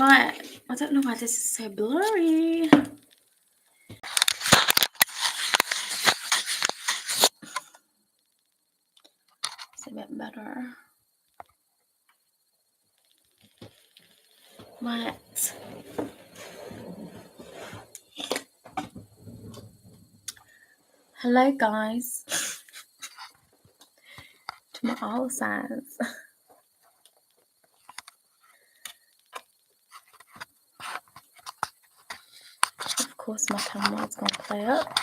Right, I don't know why this is so blurry. It's a bit better. Right. Hello, guys. To my all signs. Of course, my camera's gonna play up.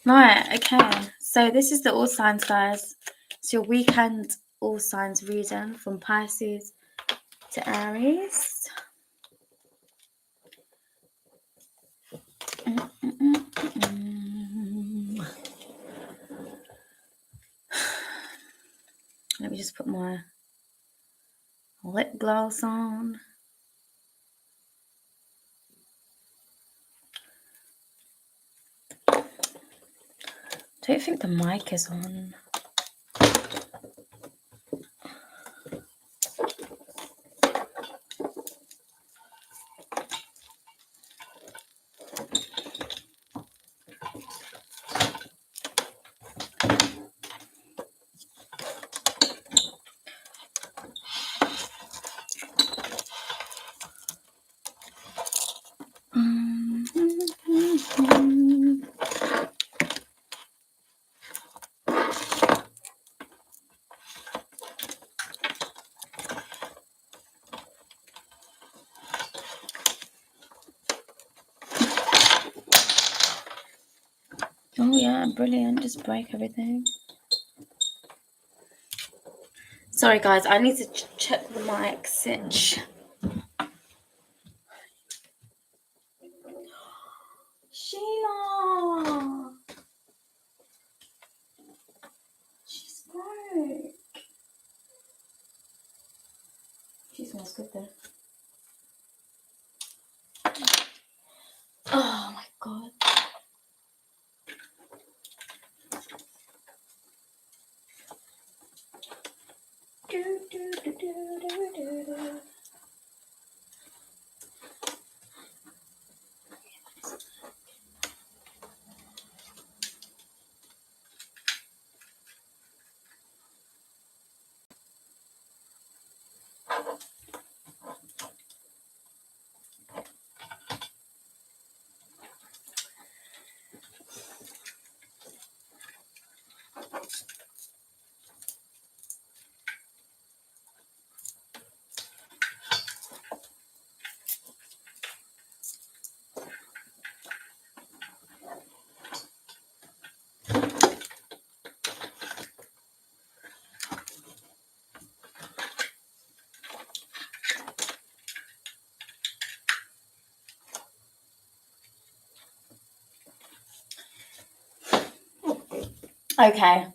Right, okay. So this is the all signs, guys. It's your weekend all signs reading from Pisces to Aries. Let me just put my lip gloss on. Don't think the mic is on. Oh yeah, brilliant. Just break everything. Sorry guys, I need to check the mic switch. Sheila! She's broke. She smells good though. Oh my god. Okay.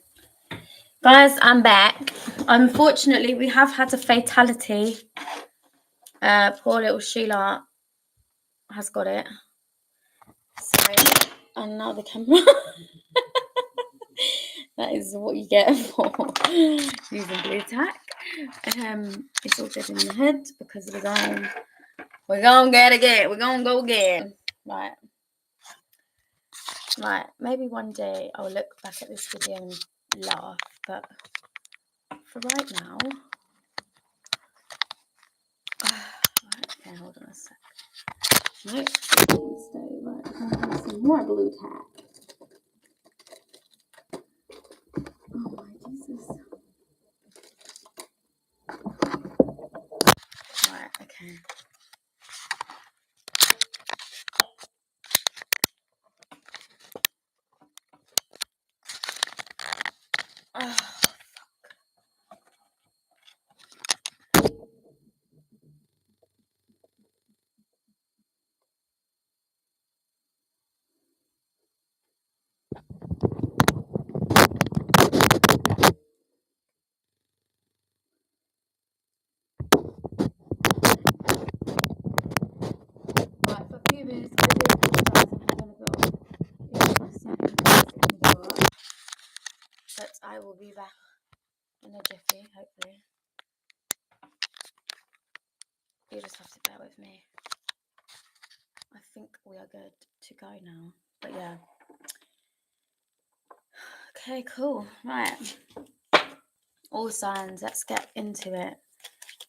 Guys, I'm back. Unfortunately, we have had a fatality. Poor little Sheila has got it. So, and now the camera. That is what you get for using blue tack. It's all good in the head because we're gonna get again. We're gonna go again. Right. Maybe one day I'll look back at this video and laugh, but for right now. Right, okay, hold on a sec. Nope, stay right. Some more blue tack. Oh my Jesus. Right, okay. Oh. I will be back in a jiffy, hopefully. You just have to bear with me. I think we are good to go now. But yeah. Okay, cool. Right. All signs. Let's get into it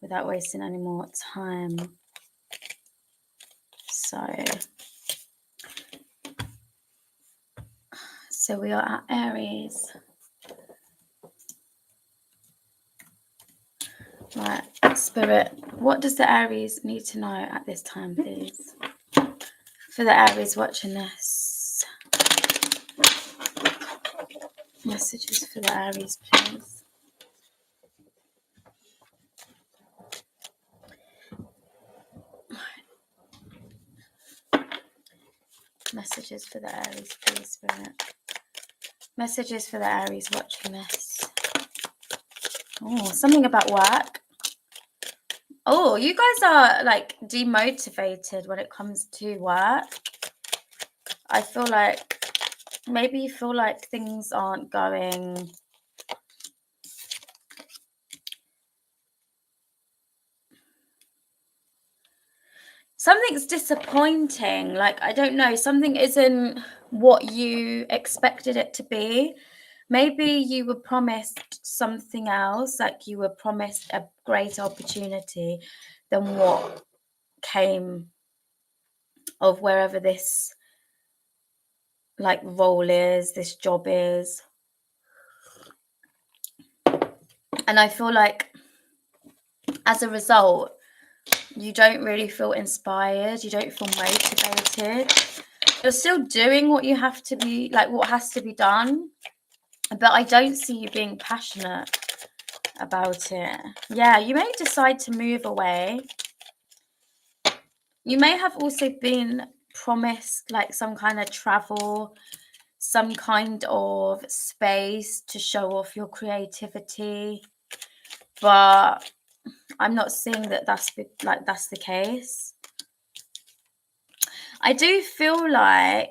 without wasting any more time. So we are at Aries. Right, Spirit, what does the Aries need to know at this time, please? For the Aries watching this. Messages for the Aries, please. Messages for the Aries, please, Spirit. Messages for the Aries watching this. Oh, something about work. Oh, you guys are like demotivated when it comes to work. I feel like maybe you feel like things aren't going. Something's disappointing. Like, I don't know, something isn't what you expected it to be. Maybe you were promised something else, like you were promised a greater opportunity than what came of wherever this like role is, this job is. And I feel like as a result, you don't really feel inspired, you don't feel motivated. You're still doing what you have to be, like what has to be done, but I don't see you being passionate about it. Yeah, you may decide to move away. You may have also been promised like some kind of travel, some kind of space to show off your creativity, but I'm not seeing that that's the case. I do feel like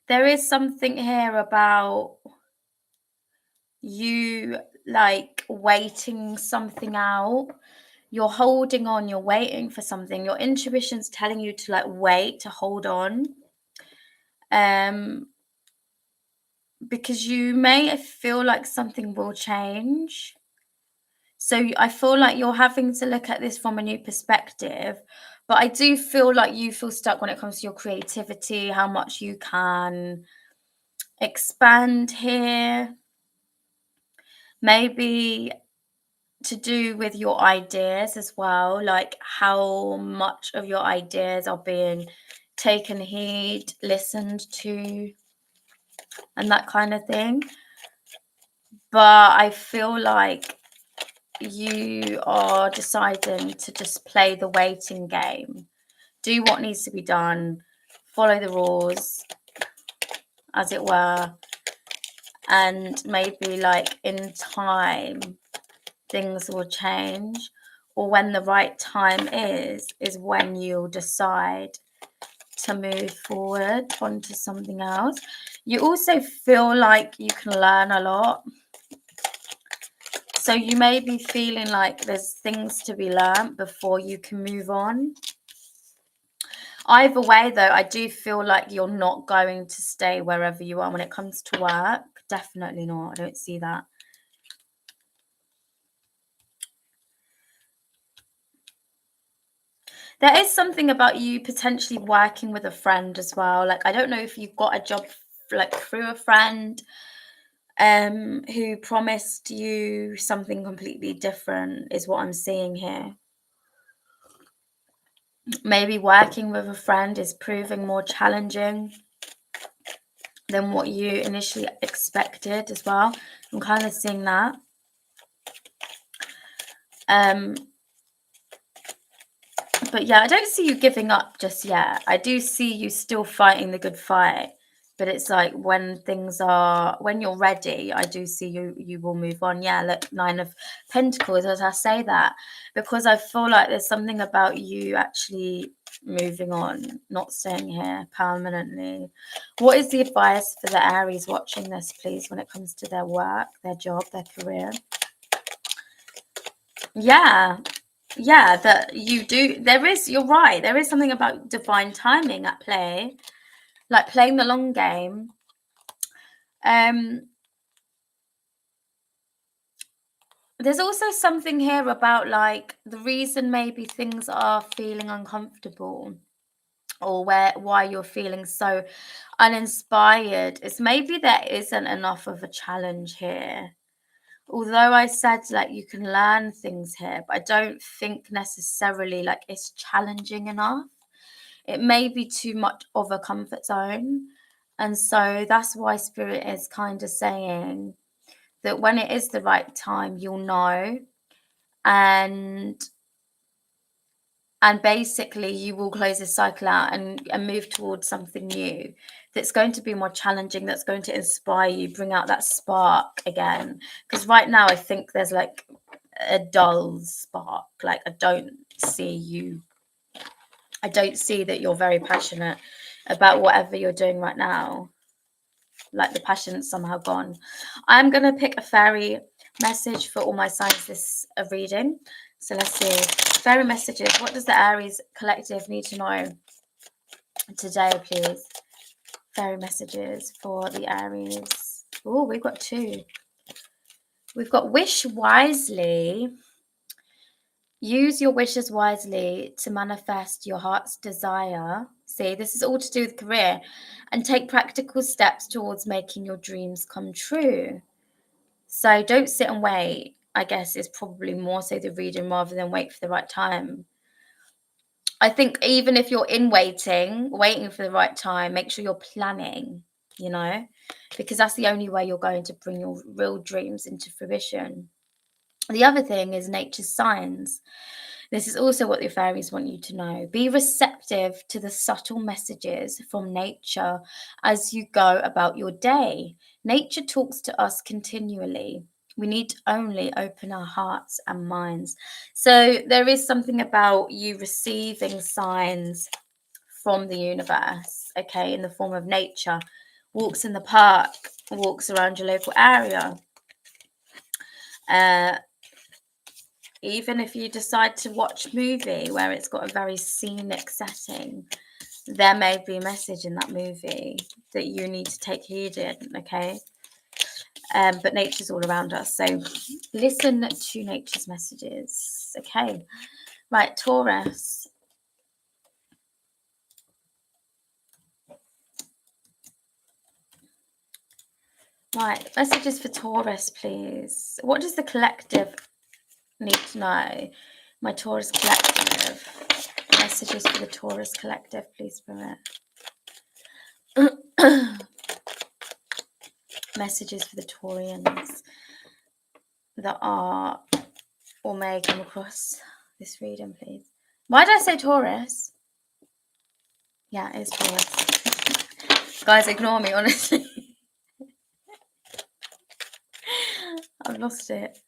there is something here about you like waiting something out. You're holding on, you're waiting for something. Your intuition's telling you to like wait, to hold on. Because you may feel like something will change. So I feel like you're having to look at this from a new perspective. But I do feel like you feel stuck when it comes to your creativity, how much you can expand here. Maybe to do with your ideas as well, like how much of your ideas are being taken heed, listened to, and that kind of thing. But I feel like you are deciding to just play the waiting game, do what needs to be done, follow the rules, as it were, and maybe like in time things will change, or when the right time is when you'll decide to move forward onto something else. You also feel like you can learn a lot. So you may be feeling like there's things to be learned before you can move on. Either way, though, I do feel like you're not going to stay wherever you are when it comes to work. Definitely not. I don't see that. There is something about you potentially working with a friend as well. Like, I don't know if you've got a job like through a friend who promised you something completely different is what I'm seeing here. Maybe working with a friend is proving more challenging than what you initially expected as well. I'm kind of seeing that. But yeah, I don't see you giving up just yet. I do see you still fighting the good fight. But it's like when you're ready, I do see you will move on. Yeah, look, 9 of Pentacles, as I say that, because I feel like there's something about you actually moving on, not staying here permanently. What is the advice for the Aries watching this, please, when it comes to their work, their job, their career? Yeah, that you do. You're right. There is something about divine timing at play, like playing the long game. There's also something here about like the reason maybe things are feeling uncomfortable, or why you're feeling so uninspired, is maybe there isn't enough of a challenge here. Although I said like you can learn things here, but I don't think necessarily like it's challenging enough. It may be too much of a comfort zone. And so that's why Spirit is kind of saying that when it is the right time, you'll know. And basically you will close this cycle out and move towards something new that's going to be more challenging, that's going to inspire you, bring out that spark again. Because right now I think there's like a dull spark. Like I don't see that you're very passionate about whatever you're doing right now. Like the passion's somehow gone. I'm going to pick a fairy message for all my signs this reading. So let's see. Fairy messages. What does the Aries collective need to know today, please? Fairy messages for the Aries. Oh, we've got 2. We've got wish wisely. Use your wishes wisely to manifest your heart's desire. See, this is all to do with career. And take practical steps towards making your dreams come true. So don't sit and wait, I guess, is probably more so the reading, rather than wait for the right time. I think even if you're waiting for the right time, make sure you're planning, because that's the only way you're going to bring your real dreams into fruition. The other thing is nature's signs. This is also what the fairies want you to know. Be receptive to the subtle messages from nature as you go about your day. Nature talks to us continually. We need to only open our hearts and minds. So there is something about you receiving signs from the universe, okay, in the form of nature. Walks in the park, walks around your local area. Even if you decide to watch a movie where it's got a very scenic setting, there may be a message in that movie that you need to take heed in, okay? But nature's all around us, so listen to nature's messages, okay? Right, Taurus. Right, messages for Taurus, please. What does the collective need to know? My Taurus collective. Messages for the Taurus collective, please, Spirit. Messages for the Taurians that are or may come across this reading, please. Why did I say Taurus? Yeah, it's Taurus. Guys, ignore me, honestly. I've lost it.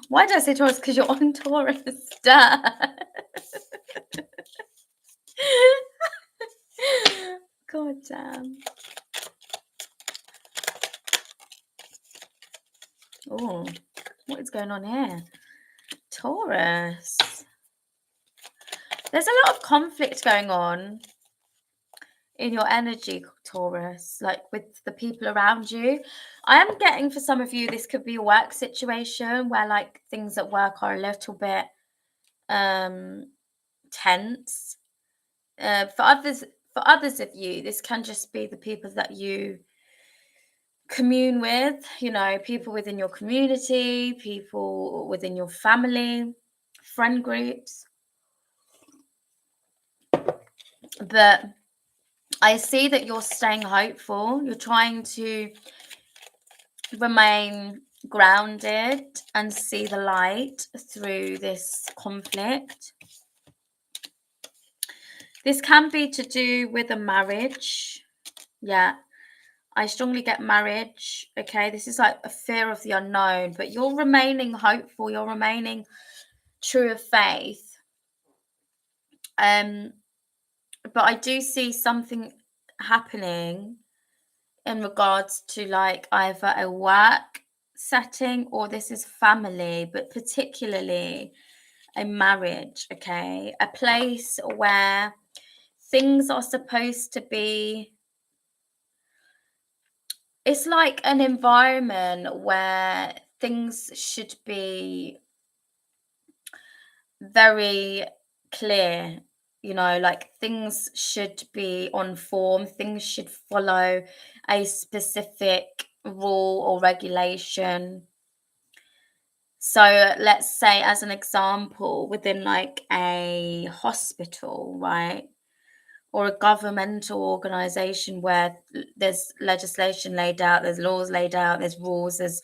Why did I say Taurus? Because you're on Taurus. Duh. God damn. Oh, what is going on here? Taurus. There's a lot of conflict going on in your energy, Taurus, like with the people around you. I am getting, for some of you, this could be a work situation where like things at work are a little bit tense. For others of you, this can just be the people that you commune with, people within your community, people within your family, friend groups. But I see that you're staying hopeful. You're trying to remain grounded and see the light through this conflict. This can be to do with a marriage. Yeah. I strongly get marriage. Okay. This is like a fear of the unknown, but you're remaining hopeful. You're remaining true of faith. Um, but I do see something happening in regards to like either a work setting or this is family, but particularly a marriage, okay? A place where things are supposed to be, it's like an environment where things should be very clear, like things should be on form, things should follow a specific rule or regulation. So let's say, as an example, within like a hospital, right? Or a governmental organization where there's legislation laid out, there's laws laid out, there's rules, there's,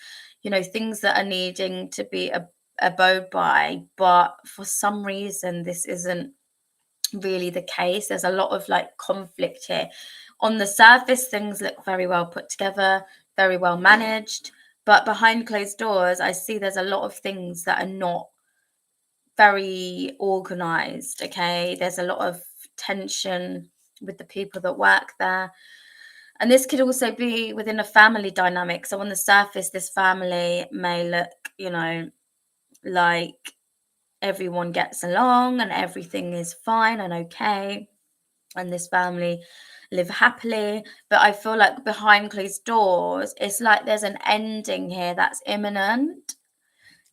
things that are needing to be abode by. But for some reason, this isn't really the case. There's a lot of like conflict here. On the surface, things look very well put together, very well managed. But behind closed doors, I see there's a lot of things that are not very organized. Okay. There's a lot of tension with the people that work there. And this could also be within a family dynamic. So on the surface, this family may look, like everyone gets along and everything is fine and okay. And this family live happily. But I feel like behind closed doors, it's like there's an ending here that's imminent.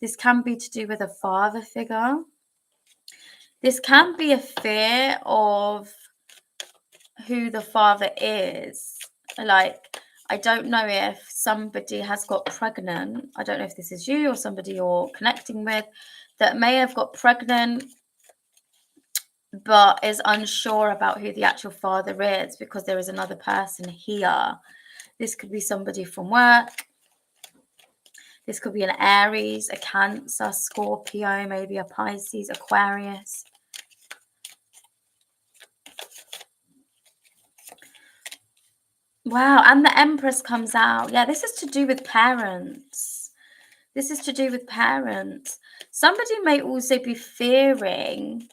This can be to do with a father figure. This can be a fear of who the father is. Like, I don't know if somebody has got pregnant. I don't know if this is you or somebody you're connecting with that may have got pregnant but is unsure about who the actual father is because there is another person here. This could be somebody from work. This could be an Aries, a Cancer, Scorpio, maybe a Pisces, Aquarius. Wow, and the Empress comes out. Yeah, this is to do with parents. This is to do with parents. Somebody may also be fearing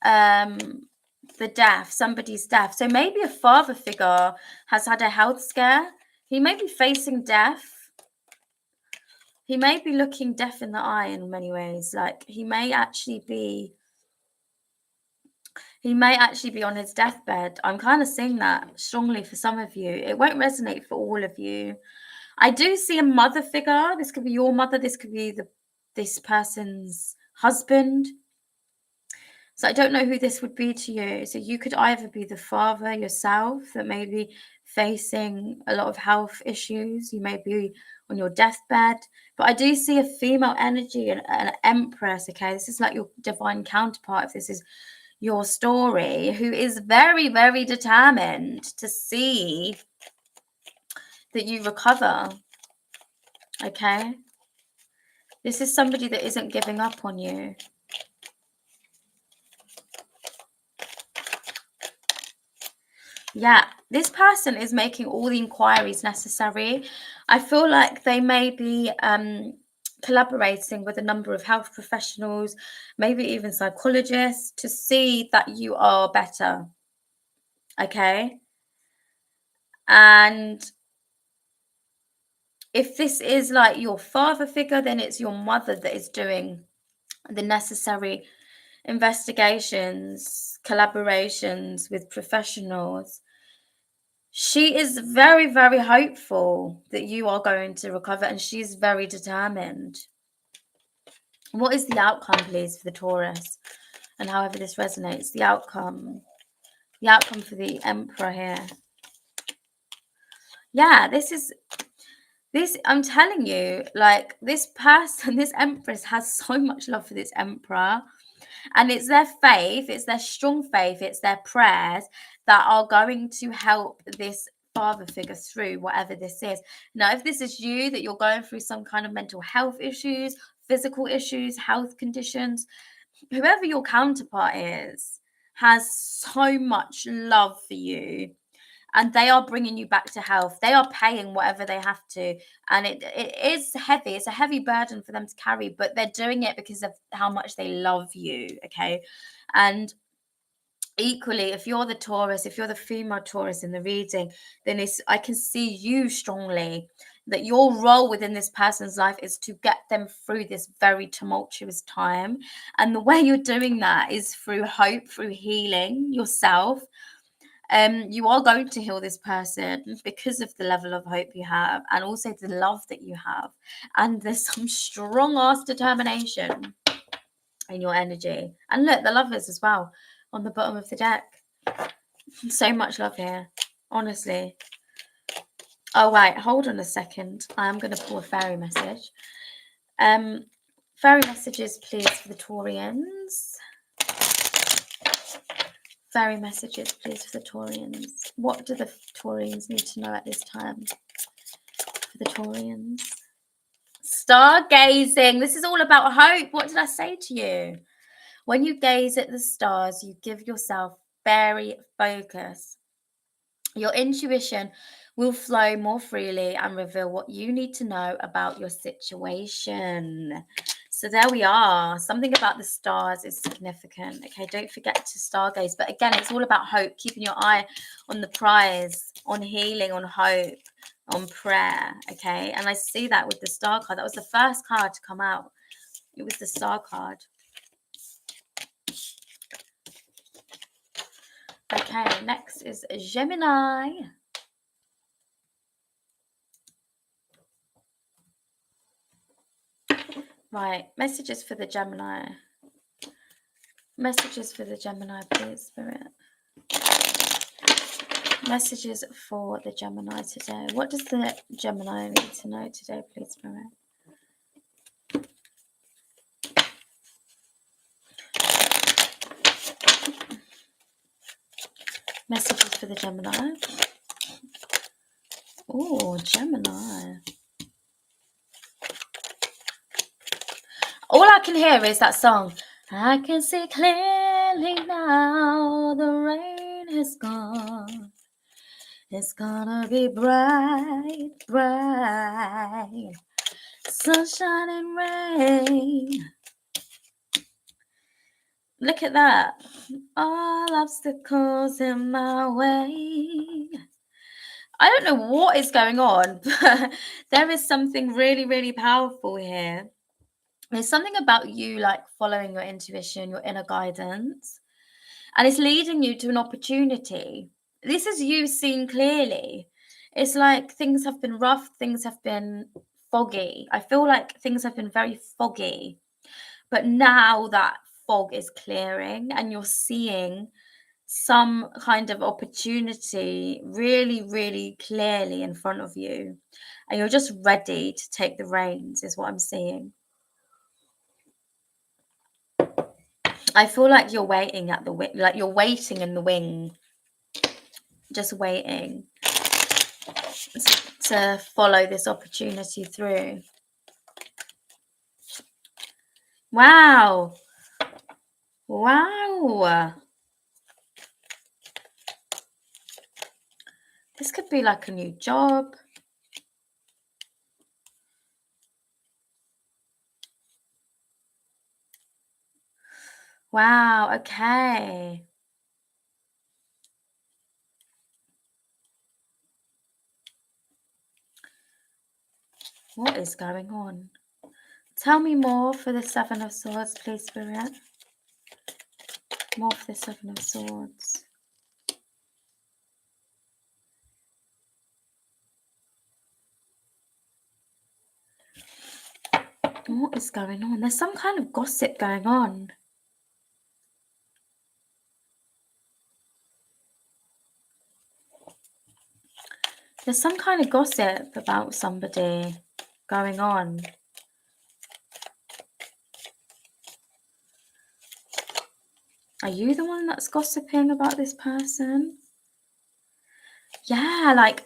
the death, somebody's death. So maybe a father figure has had a health scare. He may be facing death. He may be looking death in the eye in many ways. Like he may actually be on his deathbed. I'm kind of seeing that strongly for some of you. It won't resonate for all of you. I do see a mother figure. This could be your mother. This could be this person's husband. So I don't know who this would be to you. So you could either be the father yourself that may be facing a lot of health issues. You may be on your deathbed. But I do see a female energy and an empress, okay? This is like your divine counterpart, if this is your story, who is very, very determined to see that you recover, okay? This is somebody that isn't giving up on you. Yeah, this person is making all the inquiries necessary. I feel like they may be collaborating with a number of health professionals, maybe even psychologists, to see that you are better. Okay. And if this is like your father figure, then it's your mother that is doing the necessary investigations, collaborations with professionals. She is very, very hopeful that you are going to recover, and she's very determined. What is the outcome, please, for the Taurus? And however this resonates, the outcome for the Emperor here. Yeah, I'm telling you, like this person, this Empress has so much love for this Emperor. And it's their faith, it's their strong faith, it's their prayers that are going to help this father figure through whatever this is. Now, if this is you, that you're going through some kind of mental health issues, physical issues, health conditions, whoever your counterpart is has so much love for you and they are bringing you back to health. They are paying whatever they have to, and it is heavy. It's a heavy burden for them to carry, but they're doing it because of how much they love you, okay? And equally, if you're the Taurus, if you're the female Taurus in the reading, then I can see you strongly that your role within this person's life is to get them through this very tumultuous time. And the way you're doing that is through hope, through healing yourself. You are going to heal this person because of the level of hope you have, and also the love that you have. And there's some strong ass determination in your energy. And look, the lovers as well on the bottom of the deck. So much love here, honestly. Oh wait, hold on a second. I am going to pull a fairy message. Fairy messages, please, for the Taurians. Fairy messages, please, for the Taurians. What do the Taurians need to know at this time? For the Taurians. Stargazing. This is all about hope. What did I say to you? When you gaze at the stars, you give yourself very focus. Your intuition will flow more freely and reveal what you need to know about your situation. So there we are. Something about the stars is significant. Okay, don't forget to stargaze. But again, it's all about hope, keeping your eye on the prize, on healing, on hope, on prayer. Okay, and I see that with the star card. That was the first card to come out. It was the star card. Okay, next is Gemini. Right, messages for the Gemini. Messages for the Gemini, please, Spirit. Messages for the Gemini today. What does the Gemini need to know today, please, Spirit? Messages for the Gemini. Oh, Gemini. All I can hear is that song. I can see clearly now, the rain has gone. It's gonna be bright, bright, sunshine and rain. Look at that. All obstacles in my way. I don't know what is going on, but there is something really, really powerful here. There's something about you like following your intuition, your inner guidance, and it's leading you to an opportunity. This is you seeing clearly. It's like things have been rough, things have been foggy. I feel like things have been very foggy, but now that fog is clearing and you're seeing some kind of opportunity really, really clearly in front of you, and you're just ready to take the reins, is what I'm seeing. I feel like you're waiting at the wing, like you're waiting in the wing, just waiting to follow this opportunity through. Wow. Wow. This could be like a new job. Wow, okay. What is going on? Tell me more for the Seven of Swords, please, Spirit. More for the Seven of Swords. What is going on? There's some kind of gossip going on. There's some kind of gossip about somebody going on. Are you the one that's gossiping about this person? Yeah, like...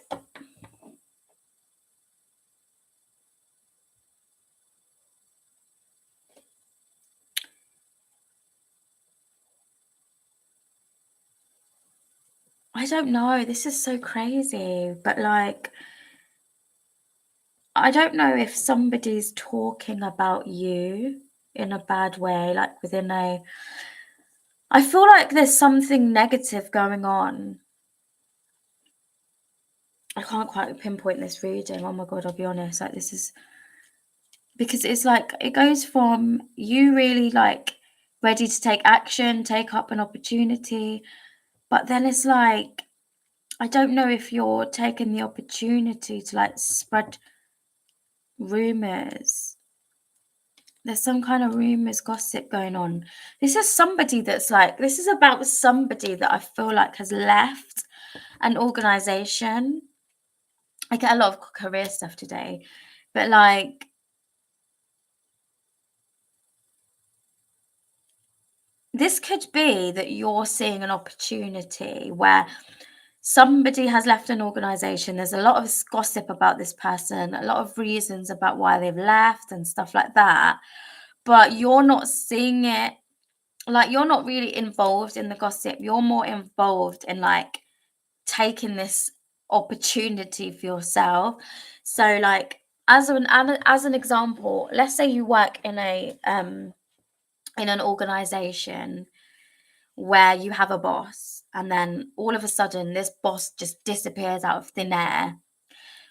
I don't know. This is so crazy. But like, I don't know if somebody's talking about you in a bad way, like within a. I feel like there's something negative going on. I can't quite pinpoint this reading. Oh my God, I'll be honest. Like, this is because it's like it goes from you really like ready to take action, take up an opportunity, but then it's like I don't know if you're taking the opportunity to like spread rumors. There's some kind of rumors, gossip going on. This is somebody that's like, this is about somebody that I feel like has left an organization. I get a lot of career stuff today, but like, this could be that you're seeing an opportunity where somebody has left an organization. There's a lot of gossip about this person, a lot of reasons about why they've left and stuff like that. But you're not seeing it, like you're not really involved in the gossip. You're more involved in like taking this opportunity for yourself. So like as an example, let's say you work in an organization where you have a boss and then all of a sudden this boss just disappears out of thin air,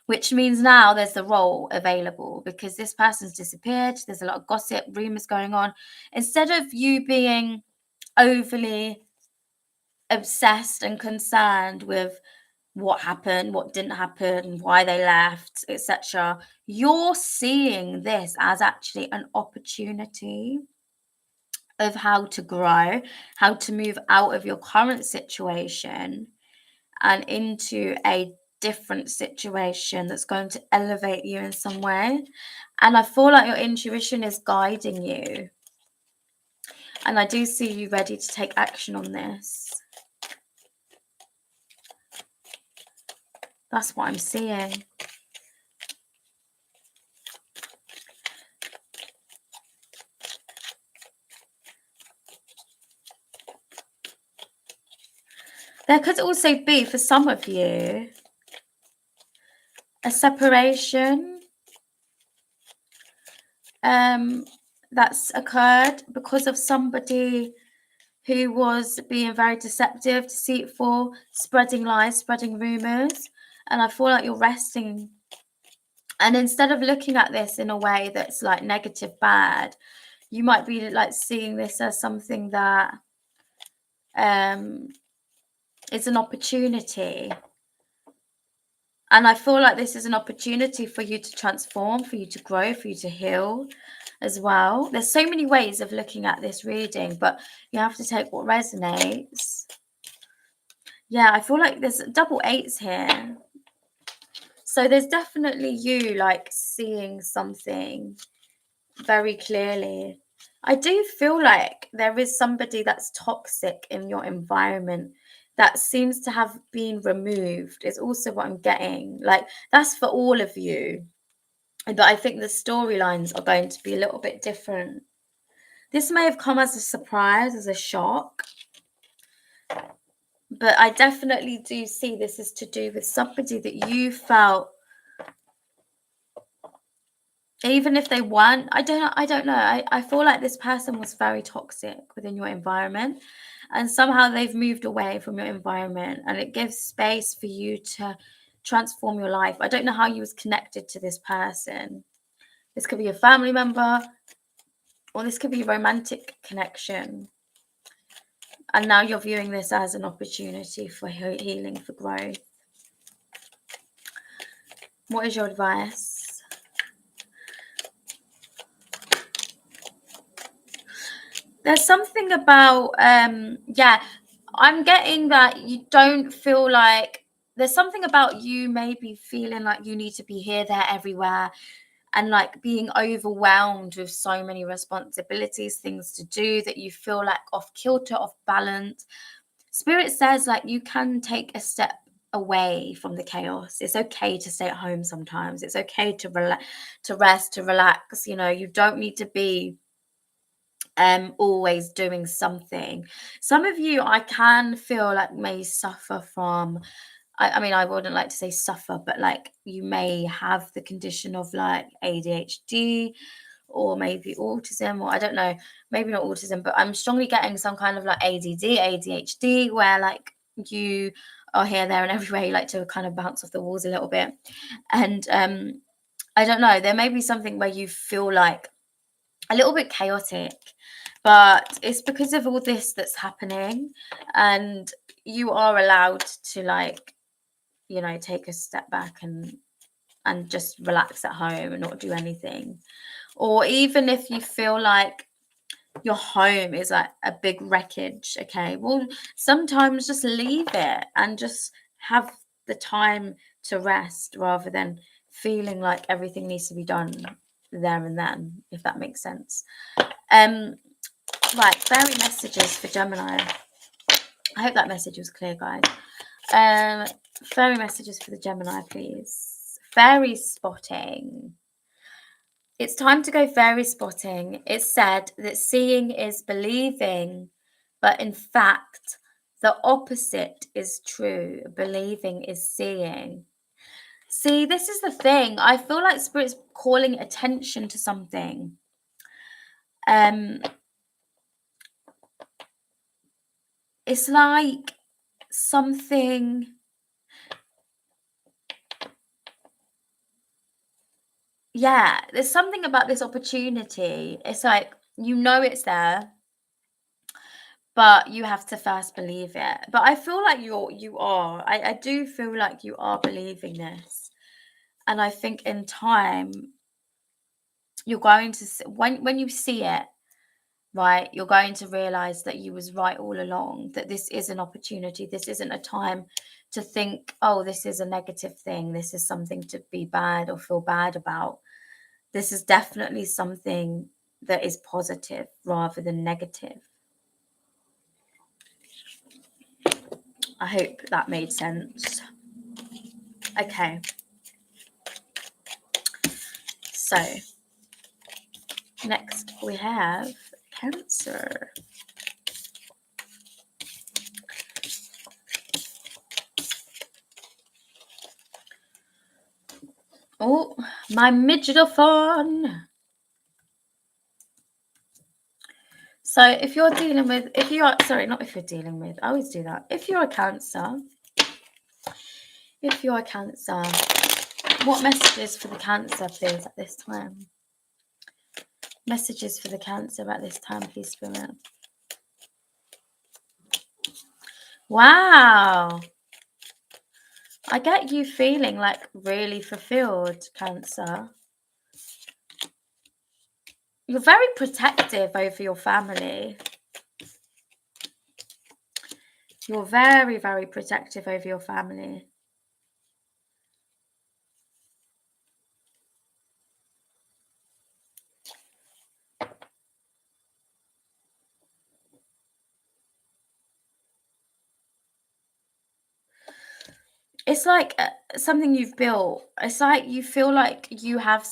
which means now there's the role available because this person's disappeared. There's a lot of gossip, rumors going on. Instead of you being overly obsessed and concerned with what happened, what didn't happen, why they left, etc., you're seeing this as actually an opportunity of how to grow, how to move out of your current situation and into a different situation that's going to elevate you in some way. And I feel like your intuition is guiding you. And I do see you ready to take action on this. That's what I'm seeing. There could also be, for some of you, a separation that's occurred because of somebody who was being very deceptive, deceitful, spreading lies, spreading rumors. And I feel like you're resting. And instead of looking at this in a way that's like negative, bad, you might be like seeing this as something that is an opportunity. And I feel like this is an opportunity for you to transform, for you to grow, for you to heal as well. There's so many ways of looking at this reading, but you have to take what resonates. Yeah, I feel like there's double eights here. So there's definitely you like seeing something very clearly. I do feel like there is somebody that's toxic in your environment that seems to have been removed, is also what I'm getting. Like, that's for all of you. But I think the storylines are going to be a little bit different. This may have come as a surprise, as a shock. But I definitely do see this is to do with somebody that you felt, even if they weren't, I don't know. I feel like this person was very toxic within your environment, and somehow they've moved away from your environment, and it gives space for you to transform your life. I don't know how you was connected to this person. This could be a family member, or this could be a romantic connection. And now you're viewing this as an opportunity for healing, for growth. What is your advice? There's something about, yeah, I'm getting that you don't feel like, there's something about you maybe feeling like you need to be here, there, everywhere, and like being overwhelmed with so many responsibilities, things to do, that you feel like off kilter, off balance. Spirit says like you can take a step away from the chaos. It's okay to stay at home sometimes. It's okay to rest, to relax. You know, you don't need to be always doing something. Some of you I can feel like may suffer from, I mean, I wouldn't like to say suffer, but like you may have the condition of like ADHD or maybe autism, or I don't know, maybe not autism, but I'm strongly getting some kind of like ADD, ADHD, where like you are here, there, and everywhere. You like to kind of bounce off the walls a little bit. And I don't know, there may be something where you feel like a little bit chaotic, but it's because of all this that's happening, and you are allowed to, like, you know, take a step back and just relax at home and not do anything. Or even if you feel like your home is like a big wreckage, okay, well, sometimes just leave it and just have the time to rest rather than feeling like everything needs to be done there and then, if that makes sense. Right, fairy messages for Gemini. I hope that message was clear, guys. Fairy messages for the Gemini, please. Fairy spotting. It's time to go fairy spotting. It's said that seeing is believing, but in fact, the opposite is true. Believing is seeing. See, this is the thing. I feel like Spirit's calling attention to something. It's like something. Yeah, there's something about this opportunity. It's like, you know, it's there, but you have to first believe it. But I feel like you are. I do feel like you are believing this. And I think in time, you're going to, when you see it, right, you're going to realize that you was right all along, that this is an opportunity. This isn't a time to think, oh, this is a negative thing. This is something to be bad or feel bad about. This is definitely something that is positive rather than negative. I hope that made sense. Okay. So, next we have Cancer. Oh, my midgetophone. So if you're dealing with, if you are, sorry, not if you're dealing with, I always do that. If you're a Cancer, what messages for the Cancer, please, at this time? Messages for the Cancer at this time, please, Spirit. Wow. I get you feeling like really fulfilled, Cancer. You're very protective over your family. You're very, very protective over your family. It's like something you've built. It's like you feel like you have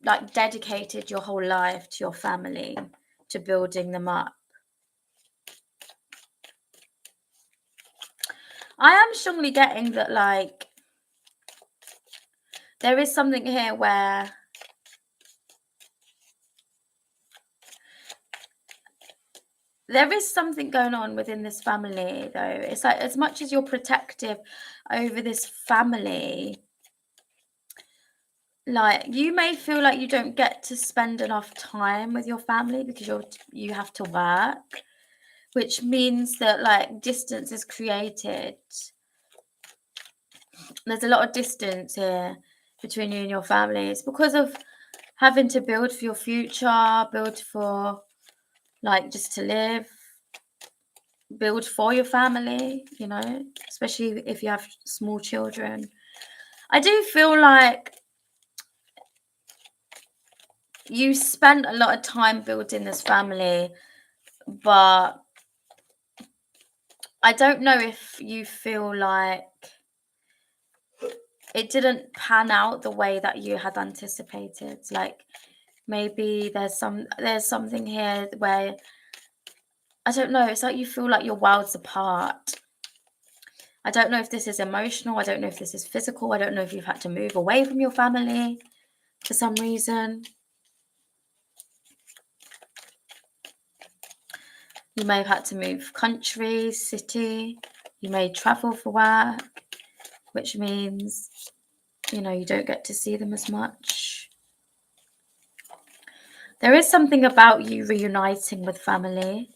like dedicated your whole life to your family, to building them up. I am strongly getting that, like, there is something here where there is something going on within this family, though. It's like, as much as you're protective over this family, like, you may feel like you don't get to spend enough time with your family because you have to work, which means that, like, distance is created. There's a lot of distance here between you and your family. It's because of having to build for your future, build for, like, just to live, build for your family, you know, especially if you have small children. I do feel like you spent a lot of time building this family, but I don't know if you feel like it didn't pan out the way that you had anticipated. Like, Maybe there's something here where, I don't know, it's like you feel like your worlds apart. I don't know if this is emotional. I don't know if this is physical. I don't know if you've had to move away from your family for some reason. You may have had to move country, city. You may travel for work, which means, you know, you don't get to see them as much. There is something about you reuniting with family.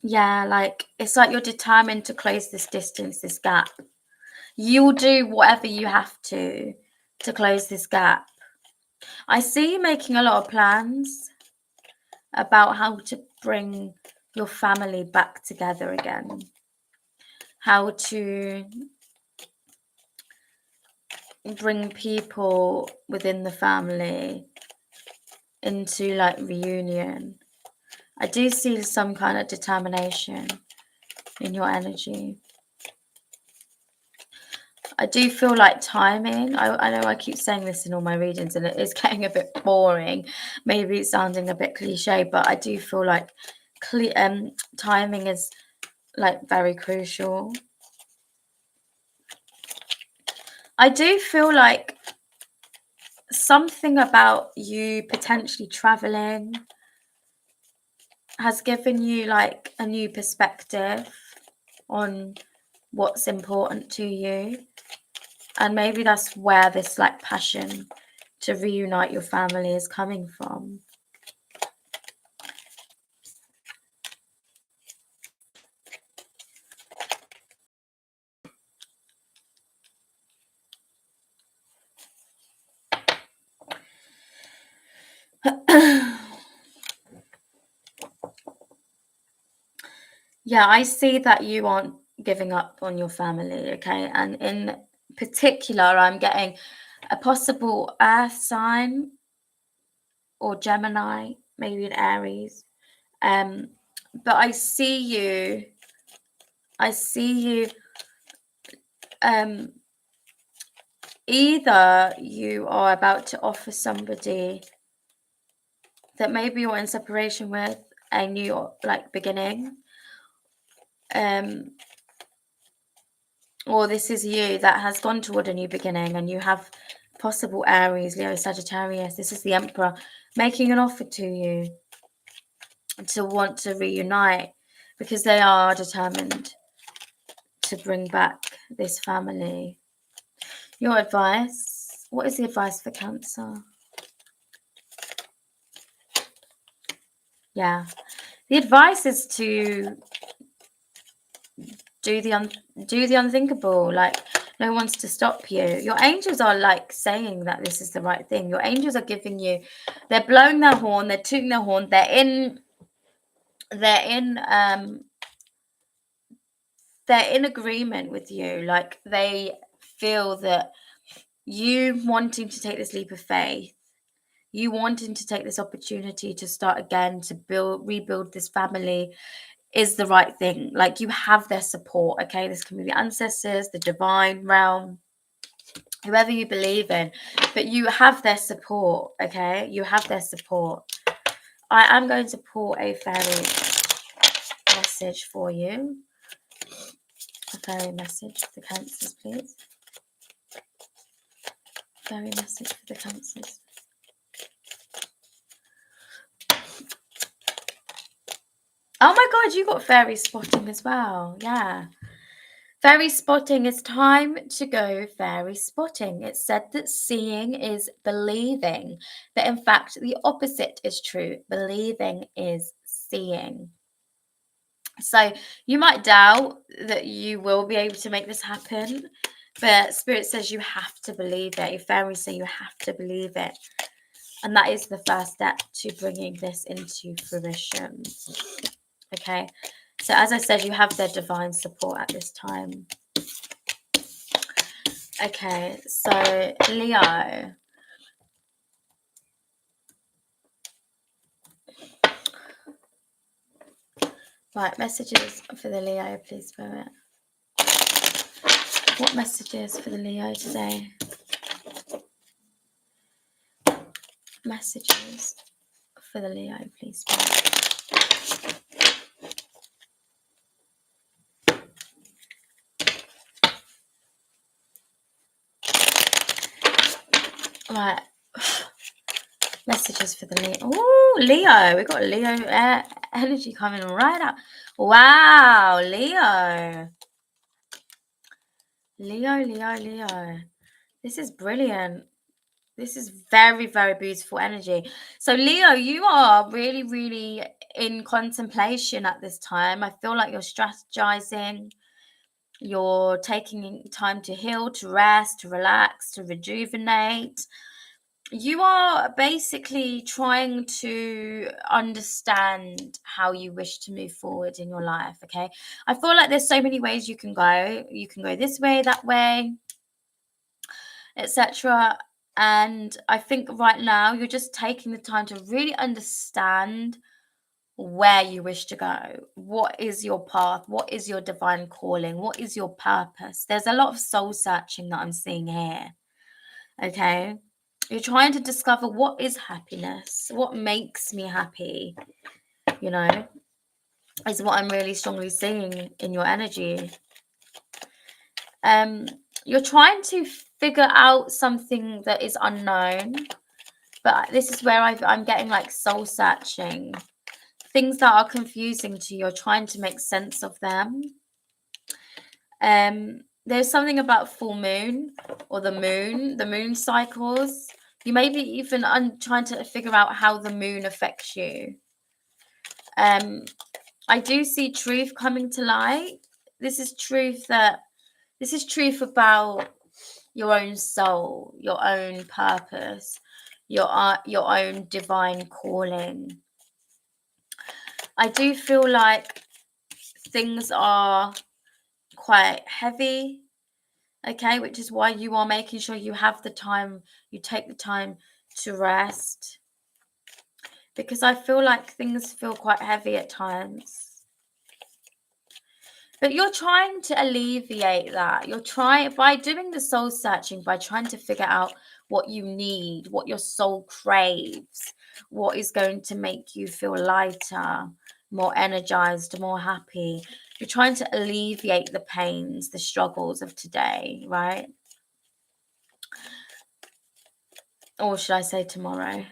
Yeah, like, it's like you're determined to close this distance, this gap. You'll do whatever you have to close this gap. I see you making a lot of plans about how to bring your family back together again. How to bring people within the family into like reunion. I do see some kind of determination in your energy. I do feel like timing. I know I keep saying this in all my readings and it is getting a bit boring. Maybe it's sounding a bit cliche, but I do feel like timing is like very crucial. I do feel like something about you potentially traveling has given you like a new perspective on what's important to you. And maybe that's where this like passion to reunite your family is coming from. Yeah, I see that you aren't giving up on your family, okay? And in particular, I'm getting a possible earth sign or Gemini, maybe an Aries. But I see you either you are about to offer somebody that maybe you're in separation with a new like beginning, or this is you that has gone toward a new beginning and you have possible Aries, Leo, Sagittarius. This is the Emperor making an offer to you to want to reunite because they are determined to bring back this family. Your advice, what is the advice for Cancer? Yeah, the advice is to do the unthinkable. Like, no one's to stop you. Your angels are like saying that this is the right thing. Your angels are giving you, they're blowing their horn, they're tooting their horn, they're in agreement with you. Like, they feel that you wanting to take this leap of faith, you wanting to take this opportunity to start again, to rebuild this family, is the right thing. Like, you have their support, okay? This can be the ancestors, the divine realm, whoever you believe in, but you have their support, okay? You have their support. I am going to pull a fairy message for you. A fairy message for the Cancers, please. Fairy message for the Cancers. Oh my God, you got fairy spotting as well. Yeah. Fairy spotting, it's time to go fairy spotting. It's said that seeing is believing, but in fact, the opposite is true. Believing is seeing. So you might doubt that you will be able to make this happen, but Spirit says you have to believe it. Your fairies say you have to believe it. And that is the first step to bringing this into fruition. Okay. So as I said, you have their divine support at this time. Okay, so Leo. Right, messages for the Leo, please, Spirit. What messages for the Leo today? Messages for the Leo, please. Right. Messages for the Leo. Oh, Leo. We got Leo energy coming right up. Wow, Leo. Leo. This is brilliant. This is very, very beautiful energy. So, Leo, you are really, really in contemplation at this time. I feel like you're strategizing. You're taking time to heal, to rest, to relax, to rejuvenate. You are basically trying to understand how you wish to move forward in your life, okay? I feel like there's so many ways you can go. You can go this way, that way, etc. And I think right now you're just taking the time to really understand where you wish to go. What is your path? What is your divine calling? What is your purpose? There's a lot of soul searching that I'm seeing here, okay? You're trying to discover what is happiness, what makes me happy, you know, is what I'm really strongly seeing in your energy. You're trying to figure out something that is unknown, but this is where I'm getting like soul searching. Things that are confusing to you, you're trying to make sense of them. There's something about full moon or the moon cycles. You may be even trying to figure out how the moon affects you. I do see truth coming to light. This is truth about your own soul, your own purpose, your own divine calling. I do feel like things are quite heavy, okay, which is why you are making sure you have the time, you take the time to rest, because I feel like things feel quite heavy at times. But you're trying to alleviate that. You're trying, by doing the soul searching, by trying to figure out what you need, what your soul craves, what is going to make you feel lighter, more energized, more happy. You're trying to alleviate the pains, the struggles of today, right? Or should I say tomorrow?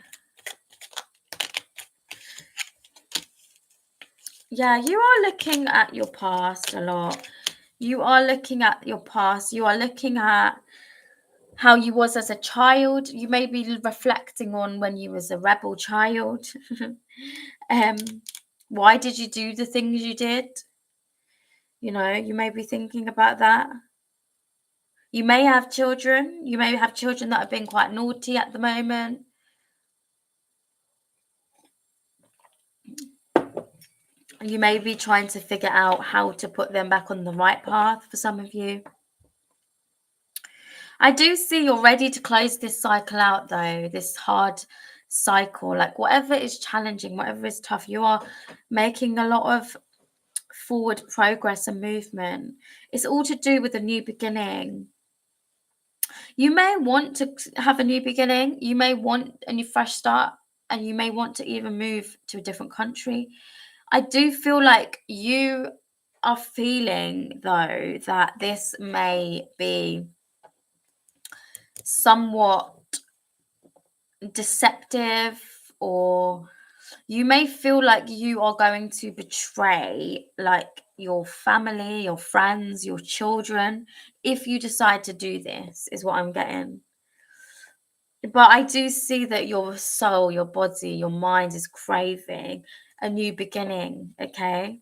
Yeah, you are looking at your past a lot. You are looking at your past. You are looking at how you was as a child. You may be reflecting on when you was a rebel child. Why did you do the things you did? You know, you may be thinking about that. You may have children. You may have children that have been quite naughty at the moment. You may be trying to figure out how to put them back on the right path for some of you. I do see you're ready to close this cycle out, though, this hard cycle. Like whatever is challenging, whatever is tough, you are making a lot of forward progress and movement. It's all to do with a new beginning. You may want to have a new beginning. You may want a new fresh start, and you may want to even move to a different country. I do feel like you are feeling, though, that this may be somewhat deceptive, or you may feel like you are going to betray like your family, your friends, your children if you decide to do this, is what I'm getting. But I do see that your soul, your body, your mind is craving a new beginning, okay?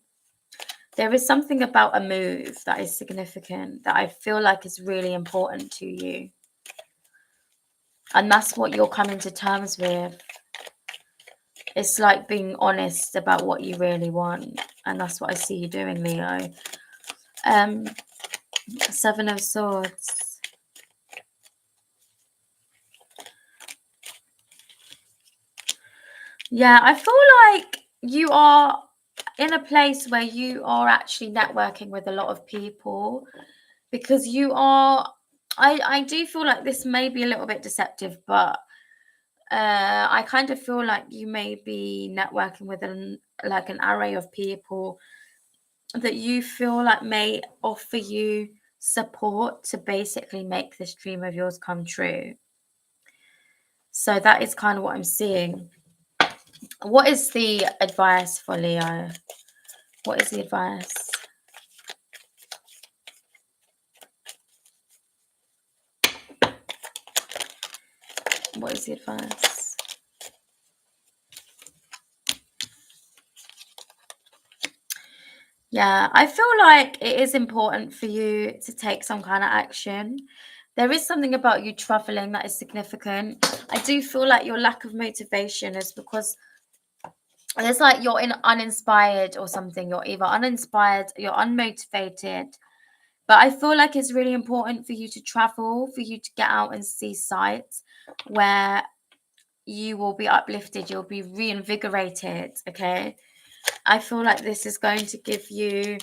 There is something about a move that is significant that I feel like is really important to you. And that's what you're coming to terms with. It's like being honest about what you really want. And that's what I see you doing, Leo. Seven of Swords. Yeah, I feel like you are in a place where you are actually networking with a lot of people, because you are, I do feel like this may be a little bit deceptive, but I kind of feel like you may be networking with an array of people that you feel like may offer you support to basically make this dream of yours come true. So that is kind of what I'm seeing. What is the advice for Leo? What is the advice? What is the advice? Yeah, I feel like it is important for you to take some kind of action. There is something about you traveling that is significant. I do feel like your lack of motivation is because it's like you're uninspired or something. You're either uninspired, you're unmotivated. But I feel like it's really important for you to travel, for you to get out and see sights where you will be uplifted, you'll be reinvigorated, okay? I feel like this is going to give you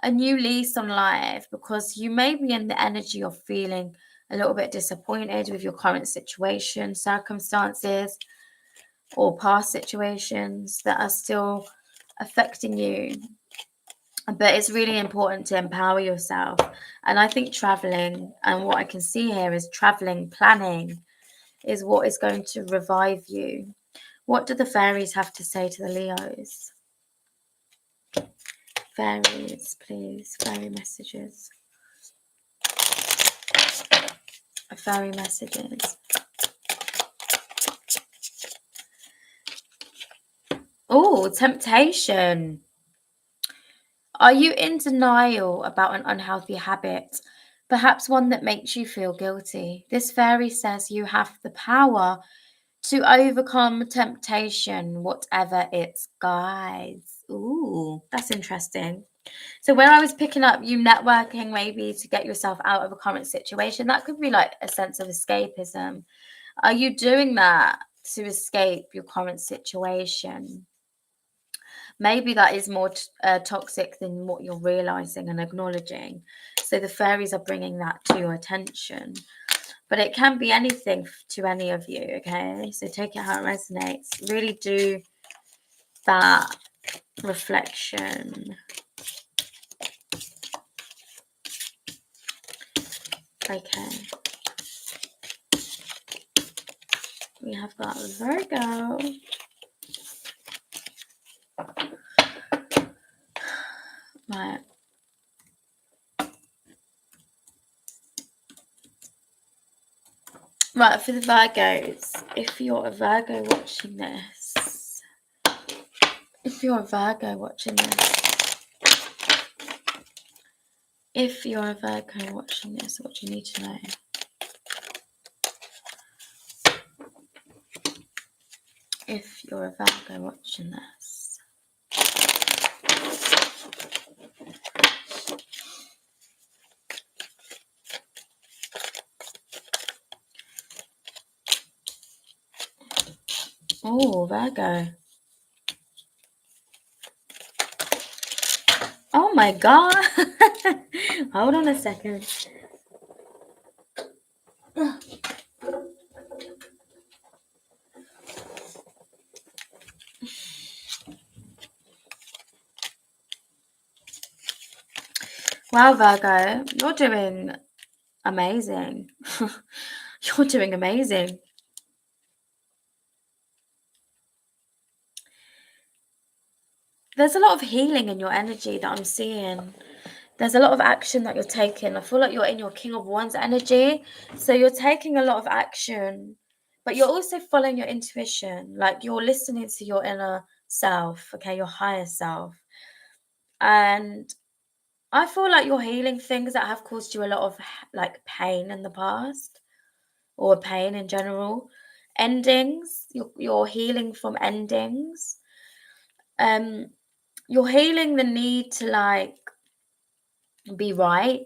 a new lease on life because you may be in the energy of feeling a little bit disappointed with your current situation, circumstances, or past situations that are still affecting you. But it's really important to empower yourself. And I think traveling, and what I can see here is traveling, planning, is what is going to revive you. What do the fairies have to say to the Leos? Fairies, please. Fairy messages. Fairy messages. Oh, temptation. Are you in denial about an unhealthy habit? Perhaps one that makes you feel guilty. This fairy says you have the power to overcome temptation, whatever its guise. Ooh, that's interesting. So where I was picking up you networking maybe to get yourself out of a current situation, that could be like a sense of escapism. Are you doing that to escape your current situation? Maybe that is more toxic than what you're realizing and acknowledging. So the fairies are bringing that to your attention. But it can be anything to any of you, okay? So take it how it resonates. Really do that reflection. Okay. We have got Virgo. Right. Right, for the Virgos, if you're a Virgo watching this, if you're a Virgo watching this, if you're a Virgo watching this, what do you need to know? If you're a Virgo watching this. Oh, Virgo. Oh my God. Hold on a second. Wow, Virgo, you're doing amazing. You're doing amazing. There's a lot of healing in your energy that I'm seeing. There's a lot of action that you're taking. I feel like you're in your King of Wands energy. So you're taking a lot of action, but you're also following your intuition. Like you're listening to your inner self, okay, your higher self. And I feel like you're healing things that have caused you a lot of like pain in the past or pain in general. Endings, you're healing from endings. You're healing the need to like be right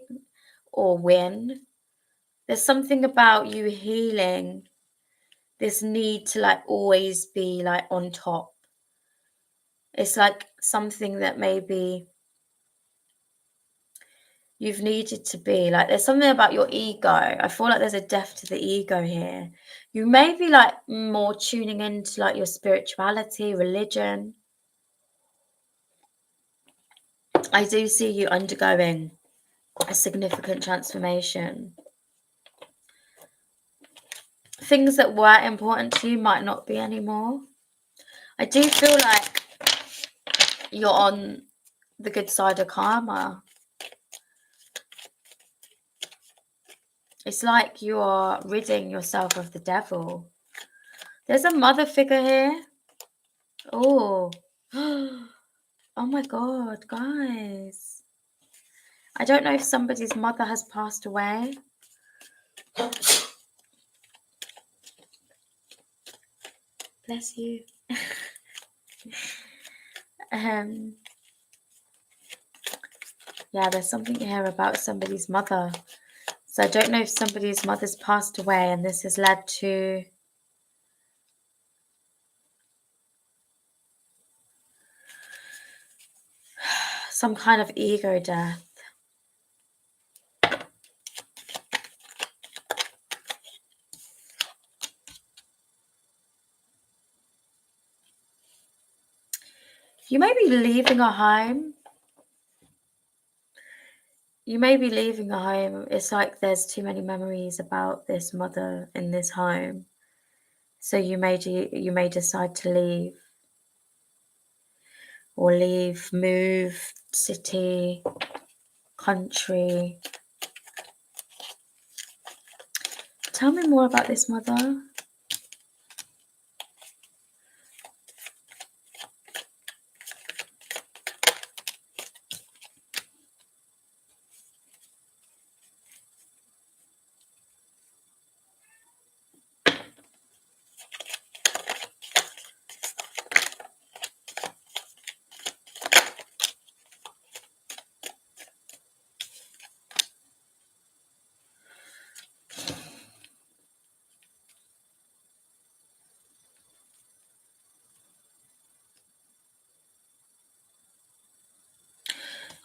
or win. There's something about you healing this need to like always be like on top. It's like something that maybe you've needed to be. Like, there's something about your ego. I feel like there's a death to the ego here. You may be like more tuning into like your spirituality, religion. I do see you undergoing a significant transformation. Things that were important to you might not be anymore. I do feel like you're on the good side of karma. It's like you are ridding yourself of the devil. There's a mother figure here. Oh. Oh my God, guys. I don't know if somebody's mother has passed away. Bless you. Yeah, there's something here about somebody's mother. So I don't know if somebody's mother's passed away and this has led to some kind of ego death. You may be leaving a home. You may be leaving a home. It's like there's too many memories about this mother in this home. So you may decide to leave. Or leave, move, city, country. Tell me more about this mother.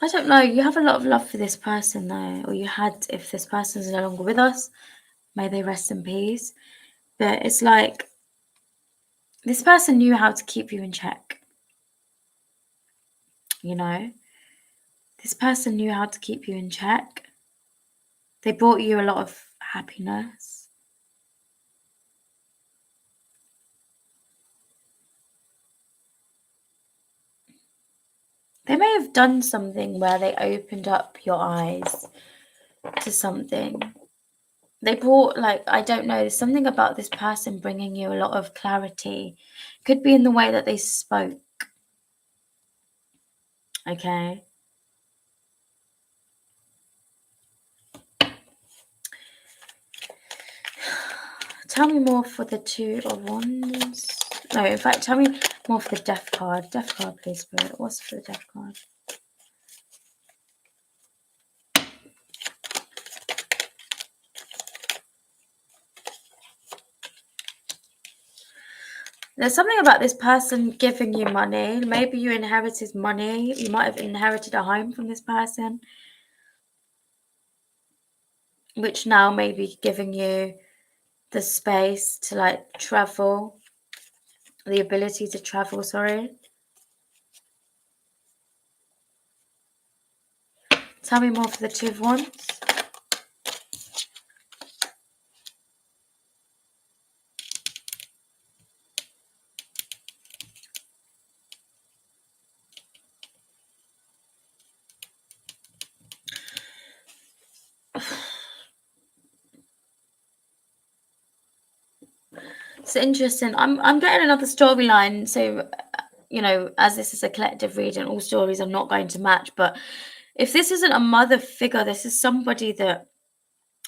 I don't know, you have a lot of love for this person though, or you had, if this person's no longer with us, may they rest in peace. But it's like, this person knew how to keep you in check. You know? This person knew how to keep you in check. They brought you a lot of happiness. They may have done something where they opened up your eyes to something. They brought, like, I don't know, there's something about this person bringing you a lot of clarity. Could be in the way that they spoke. Okay. Tell me more for the Two of Wands. No, in fact, tell me more for the Death card. Death card, please, Spirit. What's for the Death card? There's something about this person giving you money. Maybe you inherited money. You might have inherited a home from this person, which now may be giving you the space to like travel, the ability to travel, sorry. Tell me more for the Two of Wands. It's interesting. I'm getting another storyline. So, you know, as this is a collective reading, all stories are not going to match. But if this isn't a mother figure, this is somebody that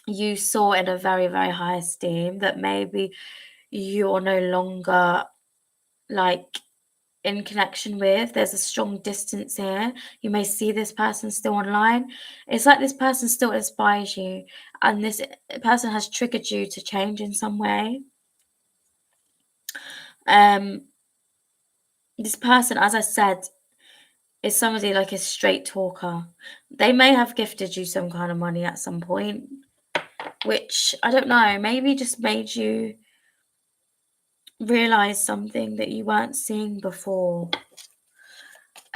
you saw in a very, very high esteem, that maybe you're no longer like in connection with. There's a strong distance here. You may see this person still online. It's like this person still inspires you, and this person has triggered you to change in some way. This person, as I said, is somebody like a straight talker. They may have gifted you some kind of money at some point, which, I don't know, maybe just made you realize something that you weren't seeing before.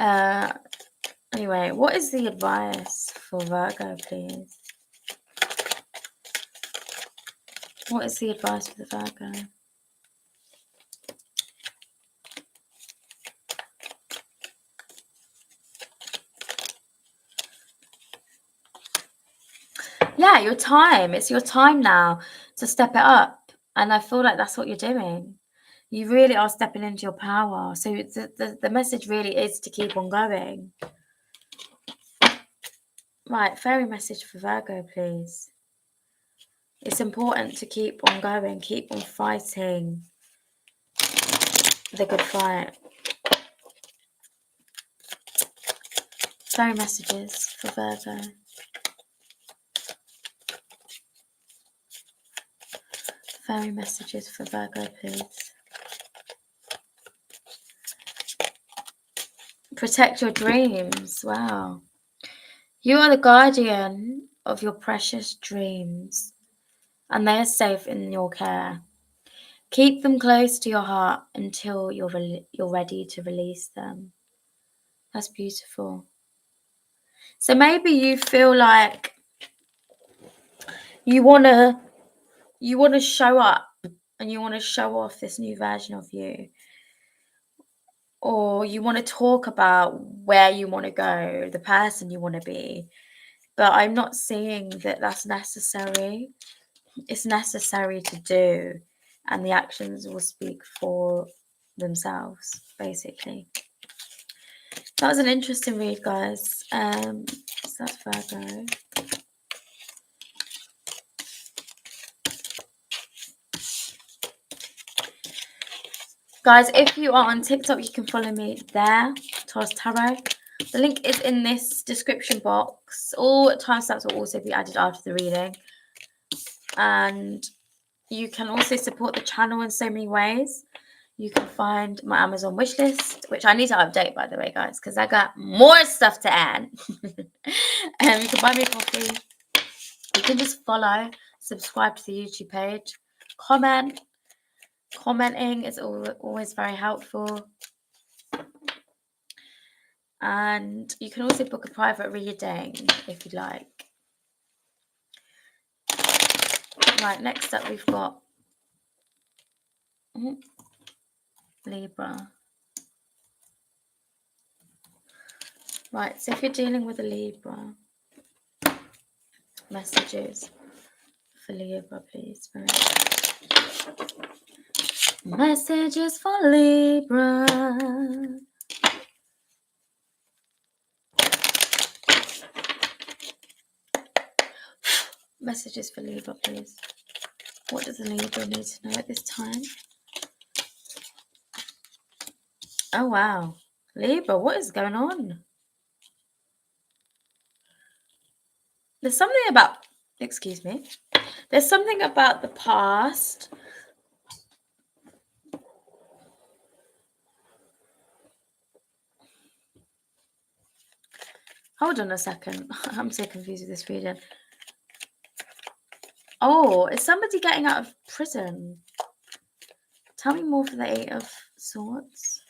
Anyway, what is the advice for Virgo, please? What is the advice for the Virgo? Yeah, your time. It's your time now to step it up. And I feel like that's what you're doing. You really are stepping into your power. So the message really is to keep on going. Right, fairy message for Virgo, please. It's important to keep on going, keep on fighting the good fight. Fairy messages for Virgo. Fairy messages for Virgo, please. Protect your dreams. Wow. You are the guardian of your precious dreams, and they are safe in your care. Keep them close to your heart until you're ready to release them. That's beautiful. So maybe you feel like you want to show up and you want to show off this new version of you. Or you want to talk about where you want to go, the person you want to be. But I'm not seeing that that's necessary. It's necessary to do, and the actions will speak for themselves, basically. That was an interesting read, guys. So that's Virgo. Guys, if you are on TikTok, you can follow me there, Taurus Tarot. The link is in this description box. All timestamps will also be added after the reading. And you can also support the channel in so many ways. You can find my Amazon wishlist, which I need to update, by the way, guys, because I got more stuff to add. You can buy me coffee. You can just follow, subscribe to the YouTube page, comment. Commenting is always very helpful. And you can also book a private reading if you'd like. Right, next up we've got Libra. Right, so if you're dealing with a Libra, messages for Libra, please. Messages for Libra. Messages for Libra, please. What does the Libra need to know at this time? Oh, wow. Libra, what is going on? There's something about, excuse me. There's something about the past. Hold on a second. I'm so confused with this reading. Oh, is somebody getting out of prison? Tell me more for the Eight of Swords.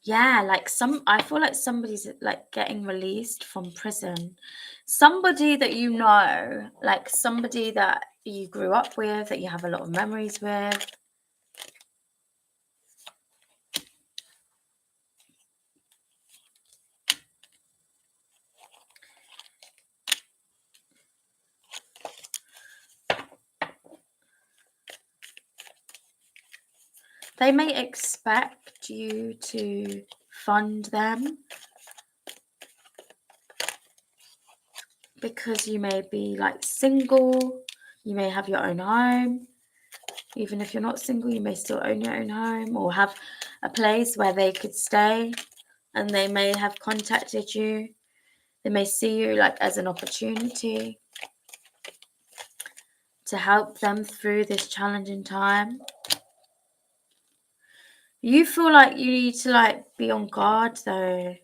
Yeah, like I feel like somebody's like getting released from prison. Somebody that you know, like somebody that you grew up with, that you have a lot of memories with. They may expect you to fund them because you may be like single, you may have your own home. Even if you're not single, you may still own your own home or have a place where they could stay, and they may have contacted you. They may see you like as an opportunity to help them through this challenging time. You feel like you need to like be on guard though.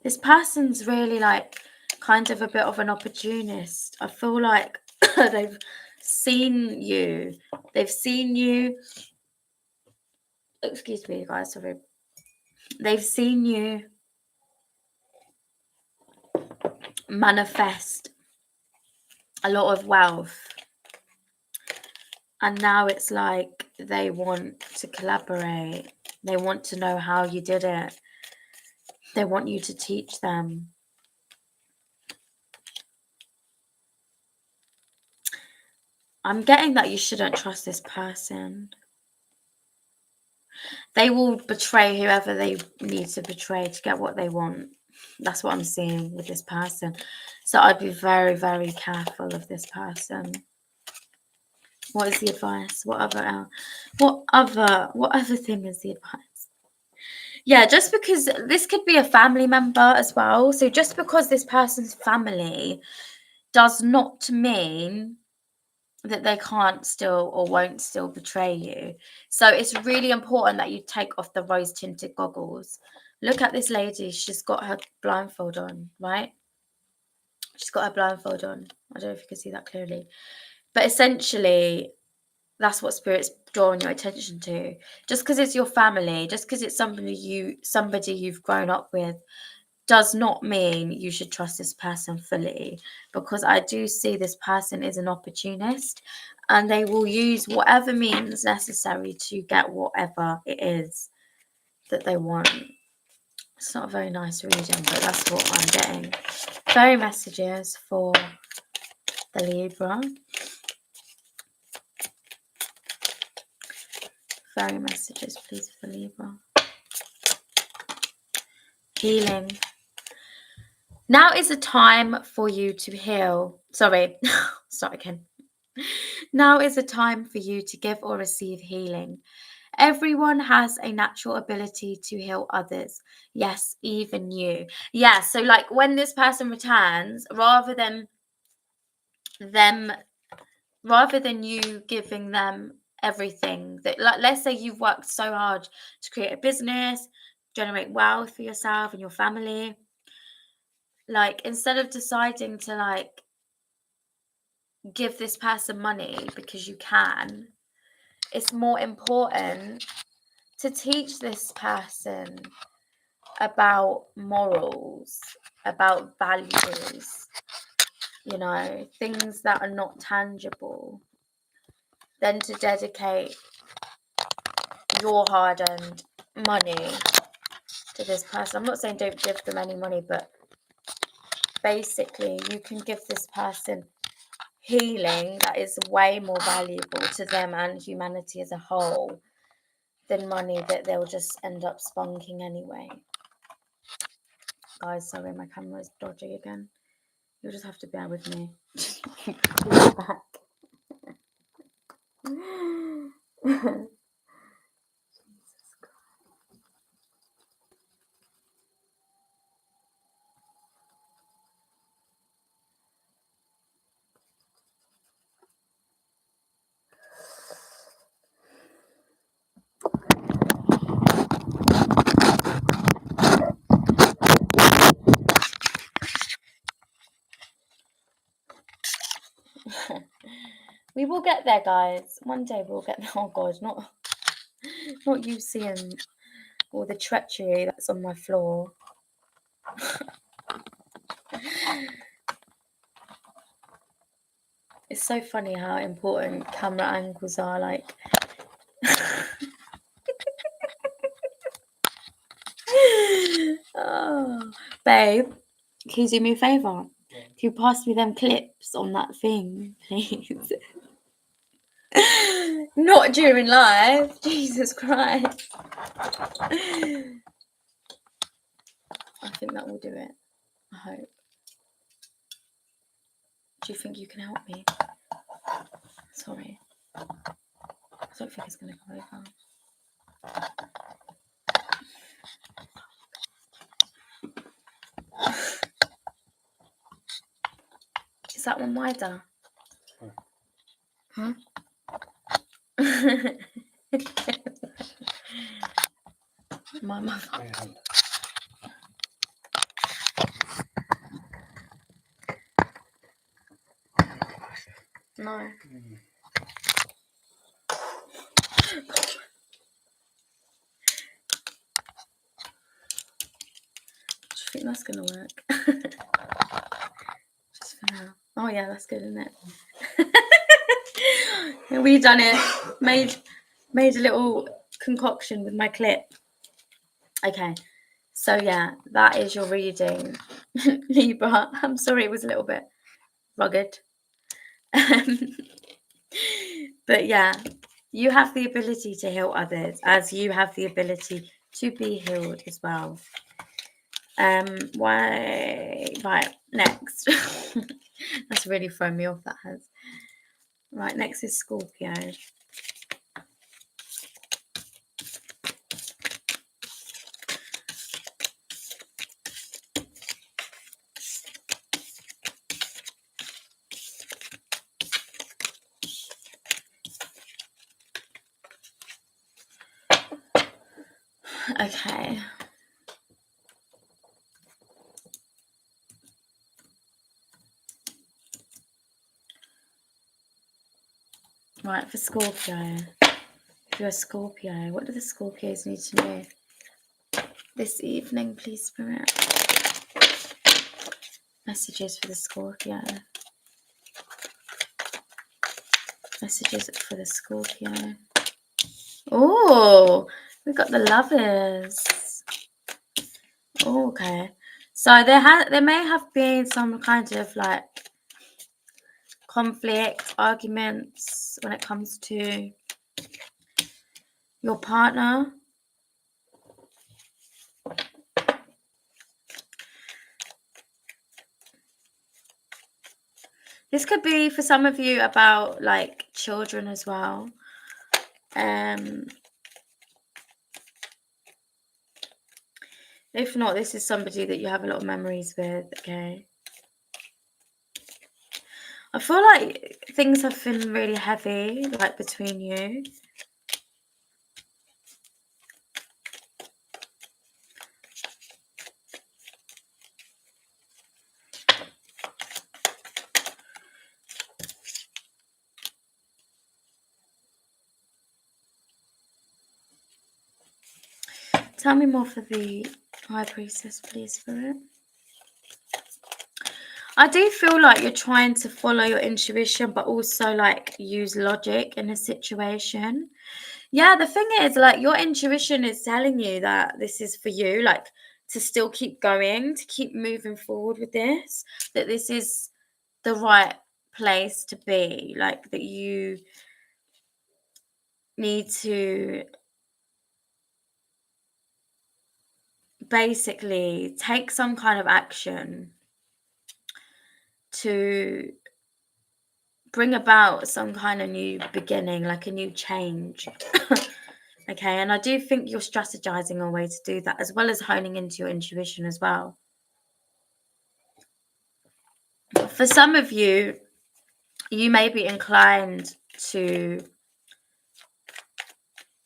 This person's really like kind of a bit of an opportunist. I feel like they've seen you. They've seen you. Excuse me, guys, sorry. They've seen you manifest a lot of wealth. And now it's like they want to collaborate. They want to know how you did it. They want you to teach them. I'm getting that you shouldn't trust this person. They will betray whoever they need to betray to get what they want. That's what I'm seeing with this person. So I'd be very, very careful of this person. What is the advice? What other thing is the advice? Yeah, just because this could be a family member as well. So just because this person's family does not mean that they can't still or won't still betray you. So it's really important that you take off the rose tinted goggles. Look at this lady. She's got her blindfold on, right? She's got her blindfold on. I don't know if you can see that clearly. But essentially, that's what Spirit's drawing your attention to. Just because it's your family, just because it's somebody you've grown up with, does not mean you should trust this person fully, because I do see this person is an opportunist and they will use whatever means necessary to get whatever it is that they want. It's not a very nice reading, but that's what I'm getting. Fairy messages for the Libra. Fairy messages, please, for Libra. Healing. Now is a time for you to heal. Sorry, start again. Now is a time for you to give or receive healing. Everyone has a natural ability to heal others. Yes, even you. Yeah, so like when this person returns, rather than you giving them everything that, like, let's say you've worked so hard to create a business, generate wealth for yourself and your family, like instead of deciding to like give this person money because you can, it's more important to teach this person about morals, about values, you know, things that are not tangible, than to dedicate your hard-earned money to this person. I'm not saying don't give them any money, but basically you can give this person healing that is way more valuable to them and humanity as a whole than money that they'll just end up spunking anyway. Guys, sorry, my camera is dodgy again. You'll just have to bear with me. Back. We will get there, guys. One day we'll get there. Oh God, not you seeing all the treachery that's on my floor. It's so funny how important camera angles are. Like, oh, babe, can you do me a favour? Can you pass me them clips on that thing, please? Not during live. Jesus Christ. I think that will do it. I hope. Do you think you can help me? Sorry. I don't think it's going to go over. Is that one wider? Huh? My mother. No. Do you think that's gonna work? Just for now. Oh yeah, that's good, isn't it? We done it. Made a little concoction with my clip. Okay, so yeah, that is your reading, Libra. I'm sorry it was a little bit rugged. But yeah, you have the ability to heal others as you have the ability to be healed as well. Right, next. That's really thrown me off, that has. Right, next is Scorpio. Okay. Right, for Scorpio. If you're a Scorpio, what do the Scorpios need to know this evening, please, Spirit? Messages for the Scorpio. Messages for the Scorpio. Oh, we've got the Lovers. Oh, okay. So there may have been some kind of like conflict, arguments when it comes to your partner. This could be for some of you about like children as well. If not, this is somebody that you have a lot of memories with, okay? I feel like things have been really heavy, like between you. Tell me more for the High Priestess, please, Spirit. I do feel like you're trying to follow your intuition, but also like use logic in a situation. Yeah, the thing is, like, your intuition is telling you that this is for you, like, to still keep going, to keep moving forward with this, that this is the right place to be, like, that you need to basically take some kind of action to bring about some kind of new beginning, like a new change. Okay, and I do think you're strategizing a way to do that, as well as honing into your intuition as well. For some of you, you may be inclined to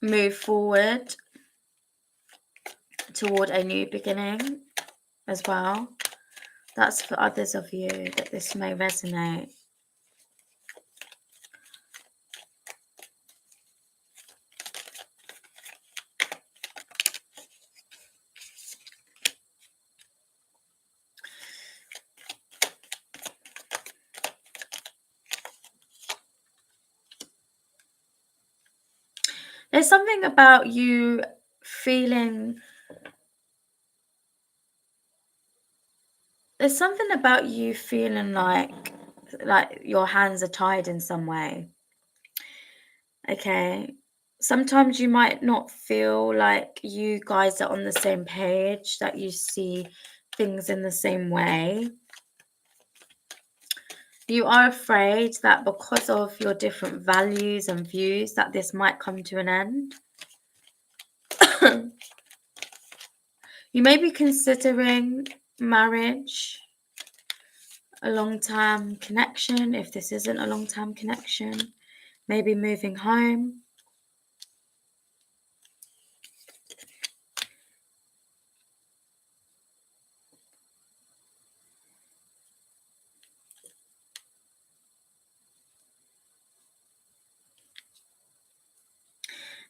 move forward toward a new beginning as well. That's for others of you that this may resonate. There's something about you feeling... There's something about you feeling like your hands are tied in some way. Okay. Sometimes you might not feel like you guys are on the same page, that you see things in the same way. You are afraid that because of your different values and views that this might come to an end. You may be considering marriage, a long-term connection, if this isn't a long-term connection. maybe moving home.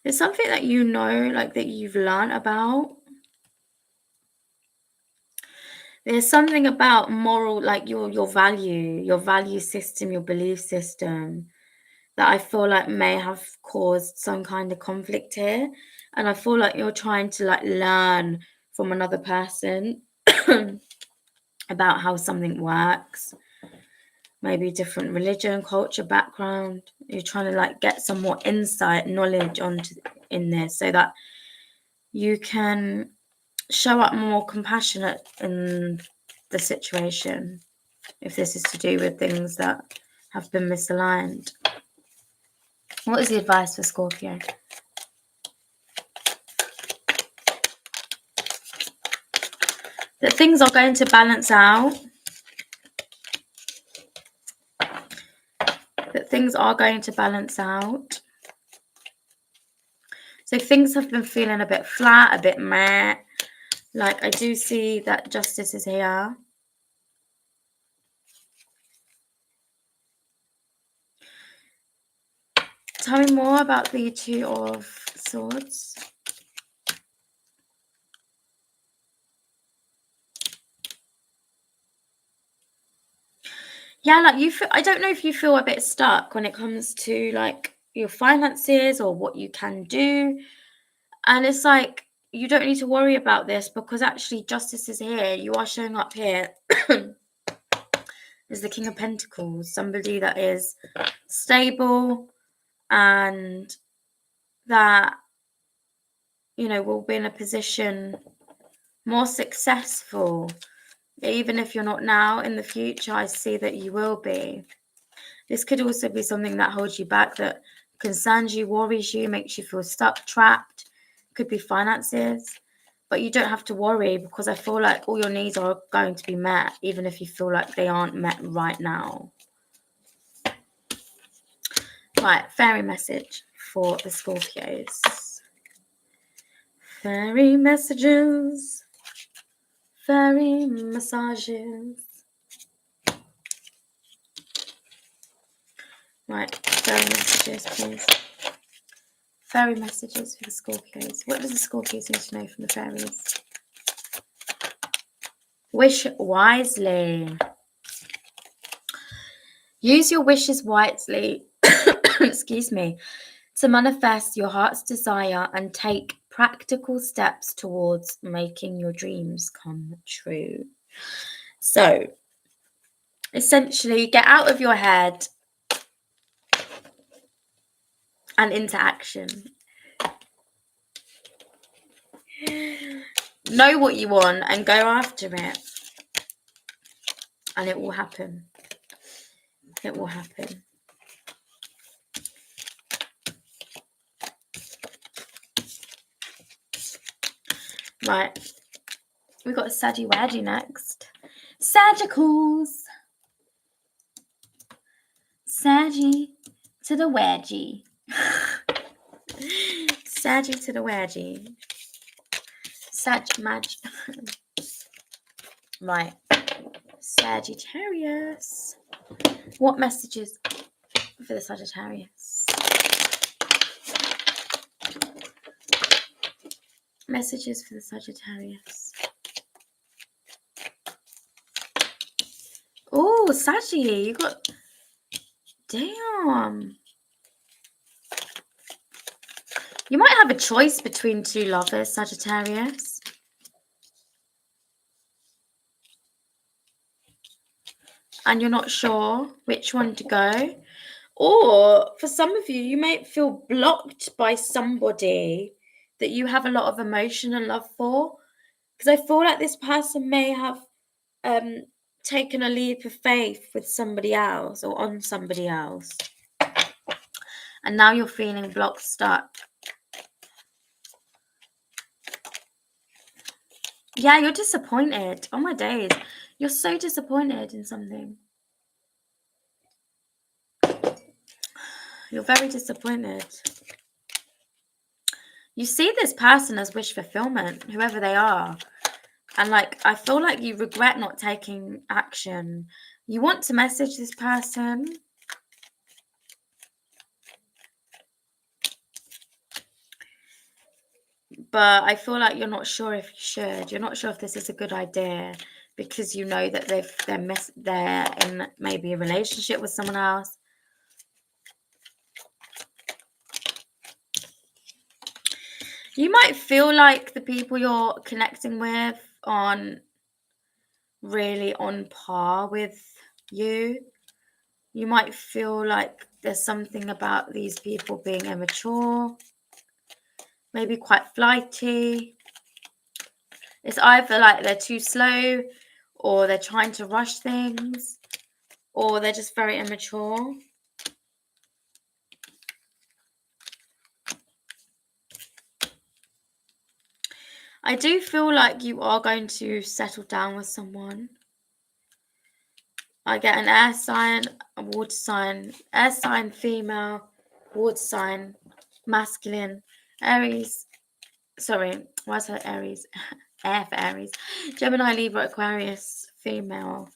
There's something that you know, like that you've learned about. There's something about moral, like your value system, your belief system, that I feel like may have caused some kind of conflict here. And I feel like you're trying to like learn from another person about how something works. Maybe different religion, culture, background. You're trying to like get some more insight, knowledge in this so that you can show up more compassionate in the situation if this is to do with things that have been misaligned. What is the advice for Scorpio? That things are going to balance out. That things are going to balance out. So things have been feeling a bit flat, a bit meh. Like I do see that justice is here. Tell me more about the Two of Swords. Yeah, like you feel, I don't know if you feel a bit stuck when it comes to like your finances or what you can do. And it's like, you don't need to worry about this because actually justice is here. You are showing up here as the King of Pentacles, somebody that is stable and that, you know, will be in a position more successful. Even if you're not now, in the future, I see that you will be. This could also be something that holds you back, that concerns you, worries you, makes you feel stuck, trapped. Could be finances. But you don't have to worry because I feel like all your needs are going to be met, even if you feel like they aren't met right now. Right, fairy message for the Scorpios. Fairy messages. Fairy massages. Right, fairy messages, please. Fairy messages for the Scorpios. What does the Scorpios need to know from the fairies? Wish wisely. Use your wishes wisely, excuse me, to manifest your heart's desire and take practical steps towards making your dreams come true. So, essentially, get out of your head and into action. Know what you want and go after it. And it will happen. It will happen. Right. We've got a Sagi Wedgie next. Sagicals. Sagi to the wedgie. Sagi to the wedgie. Sag. Right. Sagittarius. What messages for the Sagittarius? Messages for the Sagittarius. Oh, Saggy, you got... Damn. You might have a choice between two lovers, Sagittarius. And you're not sure which one to go. Or for some of you, you might feel blocked by somebody that you have a lot of emotion and love for. Because I feel like this person may have taken a leap of faith with somebody else or on somebody else. And now you're feeling blocked, stuck. Yeah, you're disappointed. Oh my days. You're so disappointed in something. You're very disappointed. You see this person as wish fulfillment, whoever they are. And like, I feel like you regret not taking action. You want to message this person. But I feel like you're not sure if you should. You're not sure if this is a good idea because you know that they're in maybe a relationship with someone else. You might feel like the people you're connecting with aren't really on par with you. You might feel like there's something about these people being immature, maybe quite flighty. It's either like they're too slow, or they're trying to rush things, or they're just very immature. I do feel like you are going to settle down with someone. I get an air sign, a water sign, air sign female, water sign masculine, Aries. Sorry, why is that Aries? Air for Aries. Gemini, Libra, Aquarius female,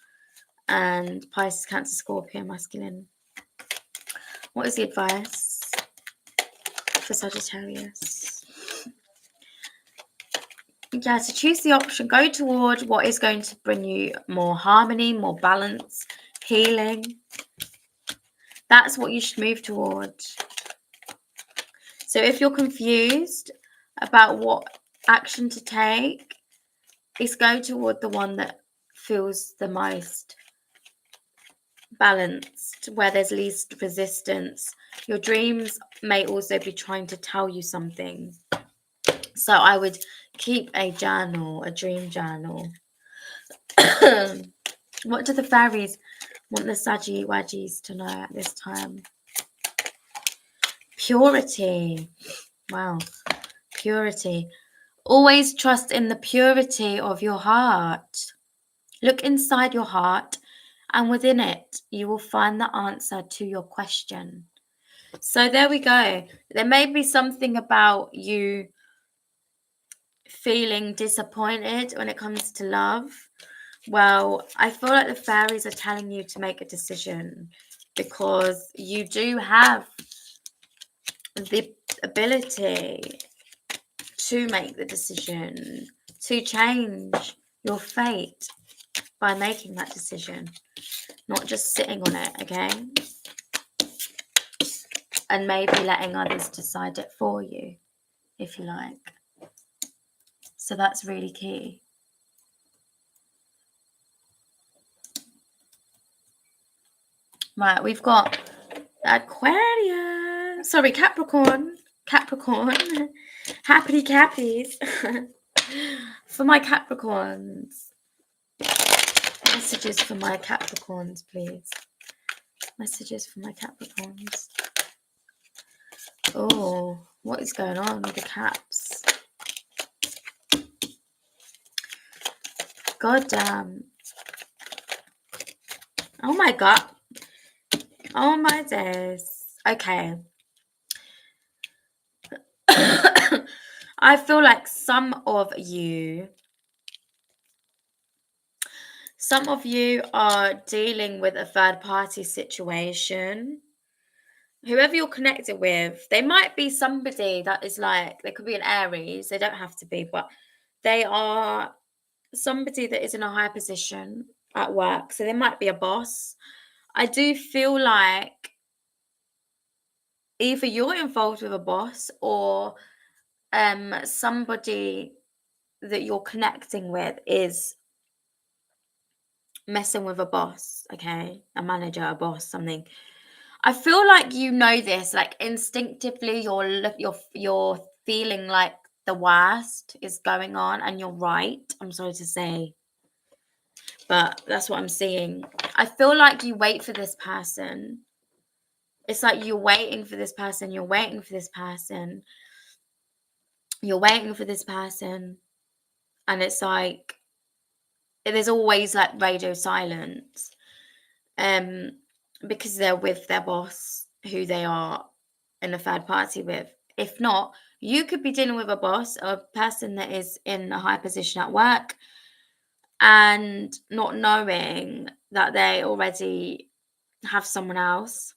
and Pisces, Cancer, Scorpio masculine. What is the advice for Sagittarius? Yeah, so choose the option. Go toward what is going to bring you more harmony, more balance, healing. That's what you should move toward. So if you're confused about what action to take, it's go toward the one that feels the most balanced, where there's least resistance. Your dreams may also be trying to tell you something. So I would keep a journal, a dream journal. What do the fairies want the Sagi Waggies to know at this time? Purity. Wow. Purity. Always trust in the purity of your heart. Look inside your heart, and within it, you will find the answer to your question. So there we go. There may be something about you feeling disappointed when it comes to love. Well, I feel like the fairies are telling you to make a decision because you do have the ability to make the decision, to change your fate by making that decision, not just sitting on it, okay? And maybe letting others decide it for you, if you like. So that's really key. Right, we've got Aquarius. Sorry, Capricorn. Happy Cappies. For my Capricorns. Messages for my Capricorns, please. Messages for my Capricorns. Oh, what is going on with the caps? God damn. Oh my god. Oh my days. Okay. I feel like some of you are dealing with a third party situation. Whoever you're connected with, they might be somebody that is like, they could be an Aries, they don't have to be, but they are somebody that is in a high position at work. So they might be a boss. I do feel like either you're involved with a boss or somebody that you're connecting with is messing with a boss, okay? A manager, a boss, something. I feel like you know this, like instinctively you're feeling like the worst is going on, and you're right. I'm sorry to say, but that's what I'm seeing. I feel like you wait for this person. It's like you're waiting for this person, you're waiting for this person, you're waiting for this person, and it's like there's always like radio silence because they're with their boss. who they are in a third party with. If not, you could be dealing with a boss or a person that is in a high position at work and not knowing that they already have someone else.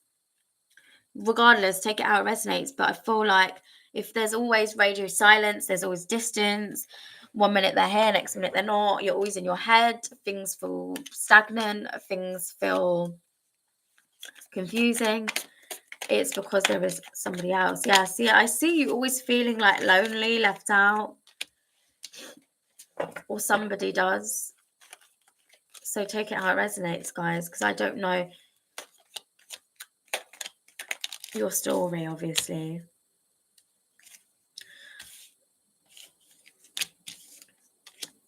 Regardless, take it how it resonates. But I feel like if there's always radio silence, there's always distance. 1 minute they're here, next minute they're not. You're always in your head. Things feel stagnant. Things feel confusing. It's because there is somebody else. Yeah, see, I see you always feeling like lonely, left out. Or somebody does. So take it how it resonates, guys, because I don't know your story, obviously.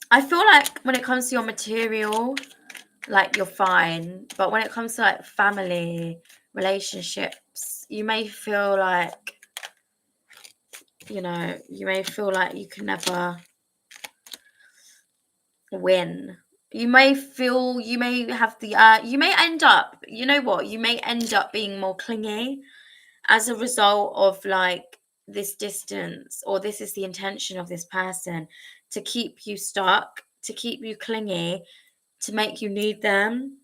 I feel like when it comes to your material, like you're fine. But when it comes to like family, relationships, you may feel like, you know, you may feel like you can never win. You may feel, you may have the, you may end up, you know what, you may end up being more clingy as a result of like this distance, or this is the intention of this person to keep you stuck, to keep you clingy, to make you need them.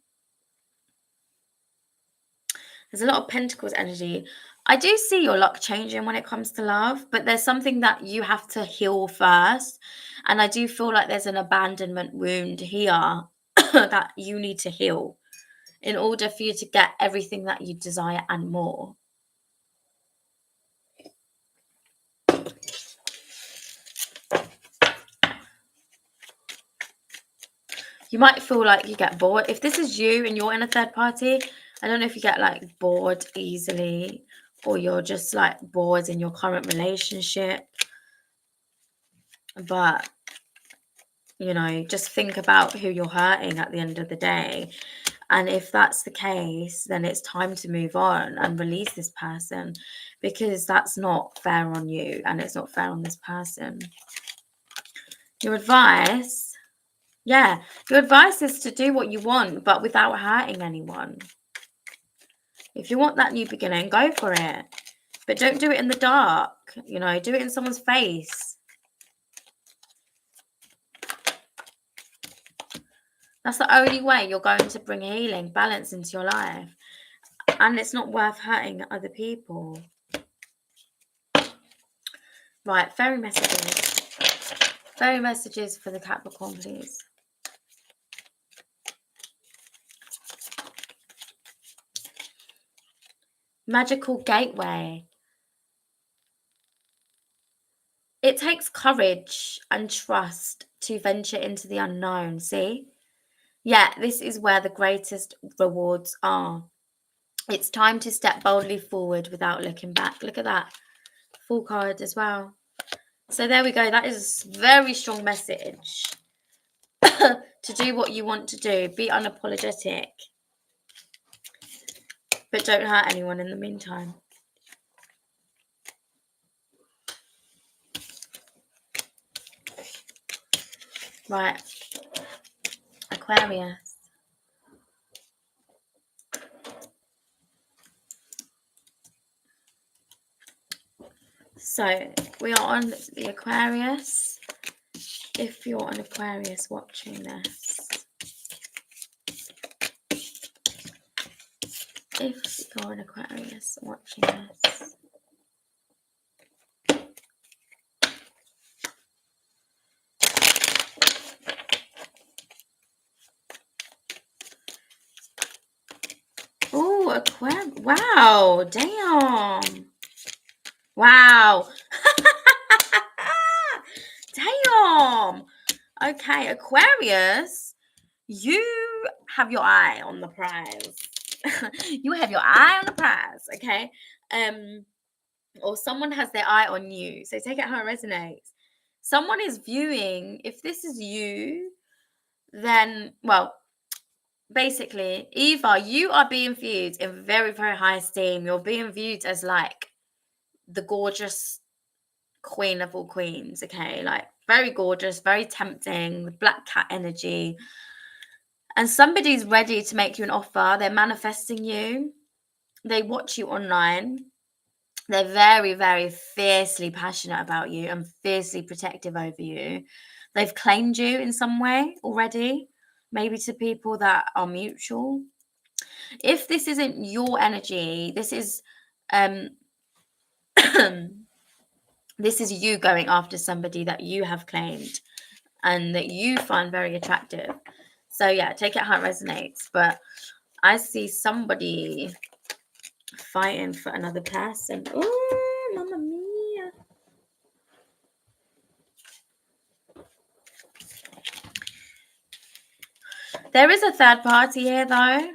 There's a lot of Pentacles energy. I do see your luck changing when it comes to love, but there's something that you have to heal first. And I do feel like there's an abandonment wound here that you need to heal in order for you to get everything that you desire and more. You might feel like you get bored. If this is you and you're in a third party, I don't know if you get like bored easily, or you're just like bored in your current relationship. But, you know, just think about who you're hurting at the end of the day. And if that's the case, then it's time to move on and release this person, because that's not fair on you and it's not fair on this person. Your advice, yeah, your advice is to do what you want, but without hurting anyone. If you want that new beginning, go for it. But don't do it in the dark, you know, do it in someone's face. That's the only way you're going to bring healing, balance into your life. And it's not worth hurting other people. Right, fairy messages. Fairy messages for the Capricorn, please. Magical gateway. It takes courage and trust to venture into the unknown, see? Yeah, this is where the greatest rewards are. It's time to step boldly forward without looking back. Look at that. Full card as well. So there we go. That is a very strong message. To do what you want to do. Be unapologetic. But don't hurt anyone in the meantime. Right. Aquarius. So we are on the Aquarius. If you're an Aquarius watching this, if you're an Aquarius watching this, oh, Aquarius! Wow, damn! Wow! Damn! Okay, Aquarius, you have your eye on the prize. You have your eye on the prize, okay? Or someone has their eye on you. So take it how it resonates. Someone is viewing, if this is you, then, well, basically, either you are being viewed in very, very high esteem. You're being viewed as like the gorgeous queen of all queens, okay? Like very gorgeous, very tempting, with black cat energy. And somebody's ready to make you an offer. They're manifesting you. They watch you online. They're very, very fiercely passionate about you and fiercely protective over you. They've claimed you in some way already, maybe to people that are mutual. If this isn't your energy, this is this is you going after somebody that you have claimed and that you find very attractive. So yeah, take it how it resonates. But I see somebody fighting for another person. Oh, mamma mia. There is a third party here, though.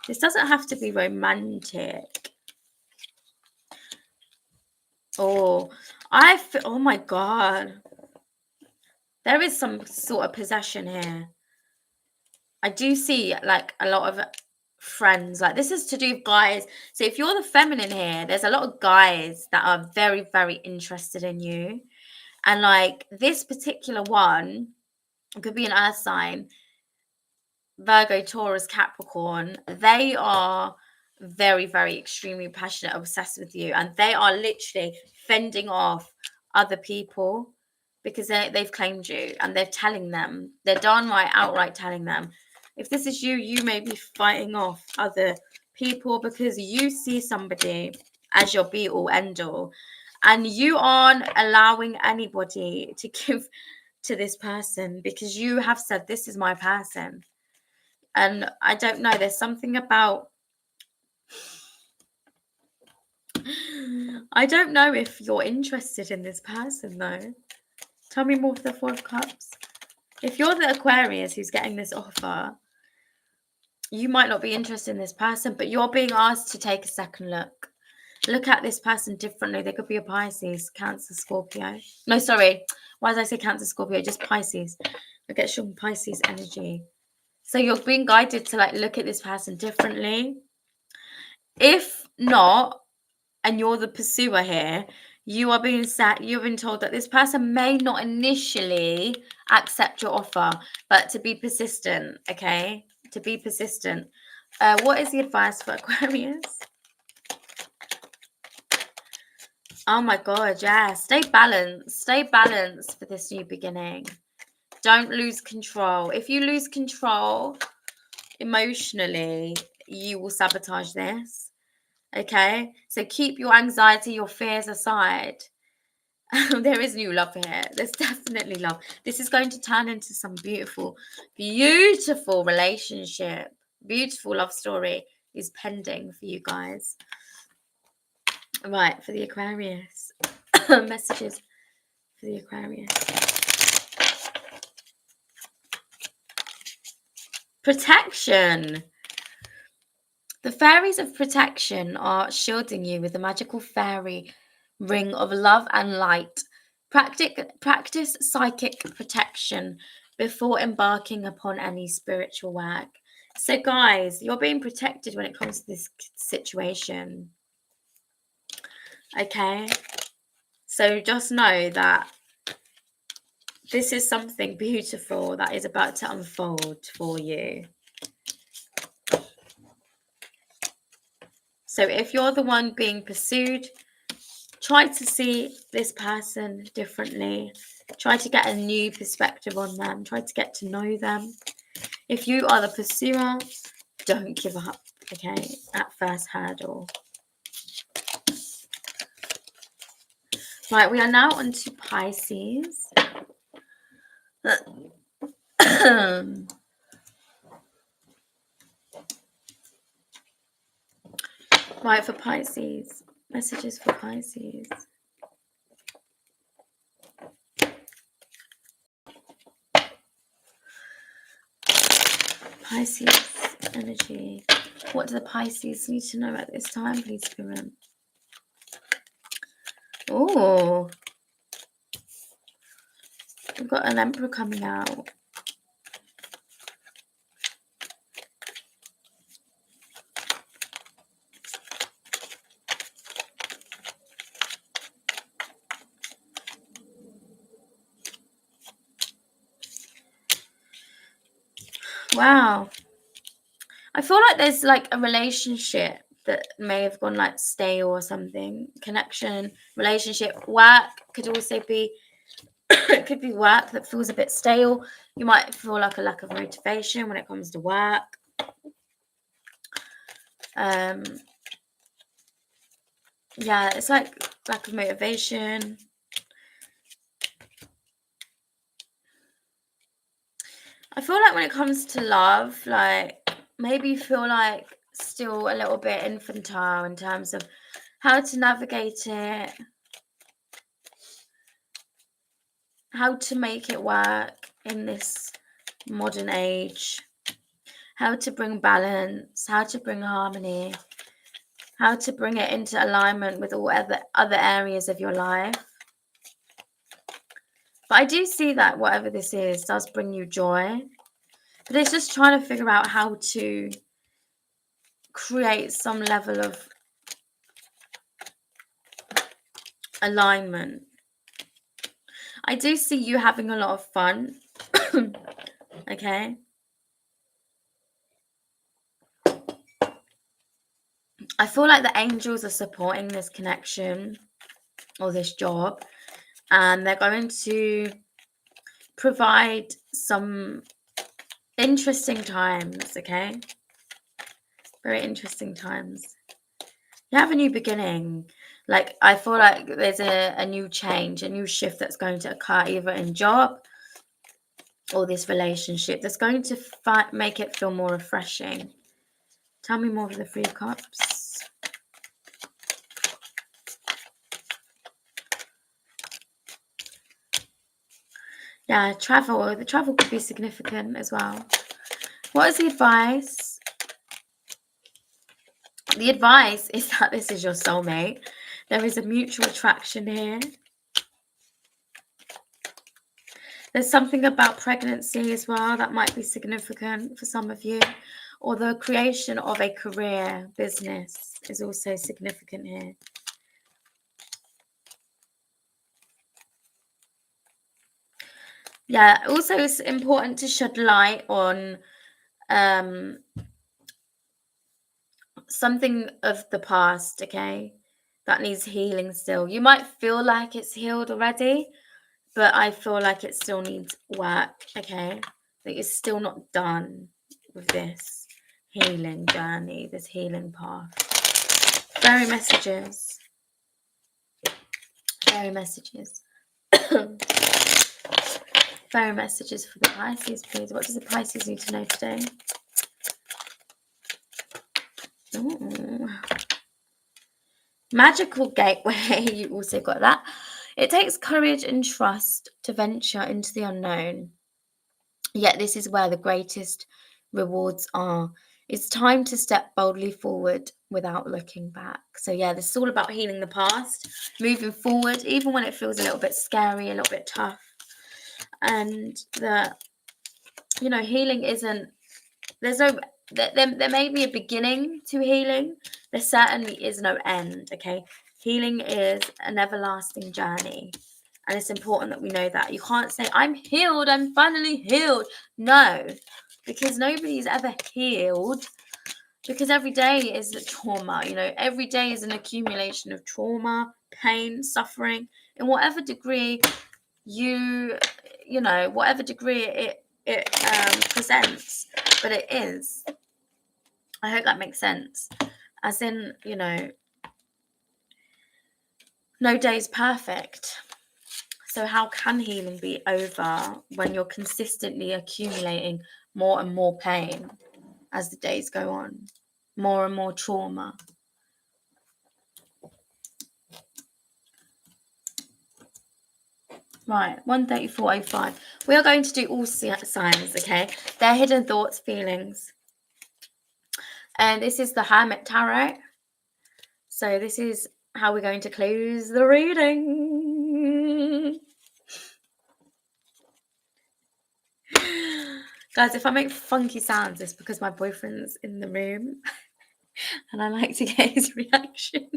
This doesn't have to be romantic. Oh, oh my God. There is some sort of possession here. I do see like a lot of friends. Like this is to do with guys. So if you're the feminine here, there's a lot of guys that are very, very interested in you. And like this particular one could be an earth sign, Virgo, Taurus, Capricorn. They are very, very extremely passionate, obsessed with you. And they are literally fending off other people because they've claimed you and they're telling them, they're downright outright telling them, if this is you, you may be fighting off other people because you see somebody as your be all end all. And you aren't allowing anybody to give to this person because you have said, this is my person. And I don't know, there's something about, I don't know if you're interested in this person though. Tell me more for the Four of Cups. If you're the Aquarius who's getting this offer, you might not be interested in this person, but you're being asked to take a second look. Look at this person differently. They could be a Pisces, Cancer, Scorpio. No, sorry. Why did I say Cancer, Scorpio? Just Pisces. I get strong Pisces energy. So you're being guided to like look at this person differently. If not, and you're the pursuer here, you are being you've been told that this person may not initially accept your offer, but to be persistent, okay? To be persistent. What is the advice for Aquarius? Oh my God, yeah. Stay balanced. Stay balanced for this new beginning. Don't lose control. If you lose control emotionally, you will sabotage this. Okay? So keep your anxiety, your fears aside. There is new love here. There's definitely love. This is going to turn into some beautiful, beautiful relationship. Beautiful love story is pending for you guys. Right, for the Aquarius. Messages for the Aquarius. Protection. The fairies of protection are shielding you with the magical fairy ring of love and light. Practice psychic protection before embarking upon any spiritual work. So, guys, you're being protected when it comes to this situation. Okay? So, just know that this is something beautiful that is about to unfold for you. So if you're the one being pursued, try to see this person differently. Try to get a new perspective on them. Try to get to know them. If you are the pursuer, don't give up, okay, at first hurdle. Right, we are now on to Pisces. Right, for Pisces. Messages for Pisces. Pisces energy. What do the Pisces need to know at this time, please, Spirit? Oh, we've got an Emperor coming out. Wow. I feel like there's like a relationship that may have gone like stale or something. Connection, relationship, work could also be, it could be work that feels a bit stale. You might feel like a lack of motivation when it comes to work. Yeah, it's like lack of motivation. I feel like when it comes to love, like maybe you feel like still a little bit infantile in terms of how to navigate it, how to make it work in this modern age, how to bring balance, how to bring harmony, how to bring it into alignment with all other areas of your life. But I do see that whatever this is does bring you joy. But it's just trying to figure out how to create some level of alignment. I do see you having a lot of fun. Okay. I feel like the angels are supporting this connection or this job, and they're going to provide some interesting times, okay? Very interesting times. You have a new beginning. Like, I feel like there's a new change, a new shift that's going to occur either in job or this relationship that's going to make it feel more refreshing. Tell me more of the Three of Cups. Yeah, travel. The travel could be significant as well. What is the advice? The advice is that this is your soulmate. There is a mutual attraction here. There's something about pregnancy as well that might be significant for some of you. Or the creation of a career, business is also significant here. Yeah, also it's important to shed light on something of the past, okay, that needs healing still. You might feel like it's healed already, but I feel like it still needs work, okay? That you're still not done with this healing journey, this healing path. Fairy messages. Fairy messages. Fairy messages for the Pisces, please. What does the Pisces need to know today? Ooh. Magical gateway. You also got that. It takes courage and trust to venture into the unknown. Yet this is where the greatest rewards are. It's time to step boldly forward without looking back. So yeah, this is all about healing the past, moving forward, even when it feels a little bit scary, a little bit tough. And that, you know, healing isn't, there's no, there may be a beginning to healing. There certainly is no end, okay? Healing is an everlasting journey. And it's important that we know that. You can't say, I'm healed, I'm finally healed. No, because nobody's ever healed. Because every day is a trauma, you know, every day is an accumulation of trauma, pain, suffering, in whatever degree you know, whatever degree it presents, but it is. I hope that makes sense. As in, you know, no day is perfect. So how can healing be over when you're consistently accumulating more and more pain as the days go on? More and more trauma. Right, 134.05. We are going to do all signs, okay? Their hidden thoughts, feelings. And this is the Hermit Tarot. So this is how we're going to close the reading. Guys, if I make funky sounds, it's because my boyfriend's in the room and I like to get his reaction.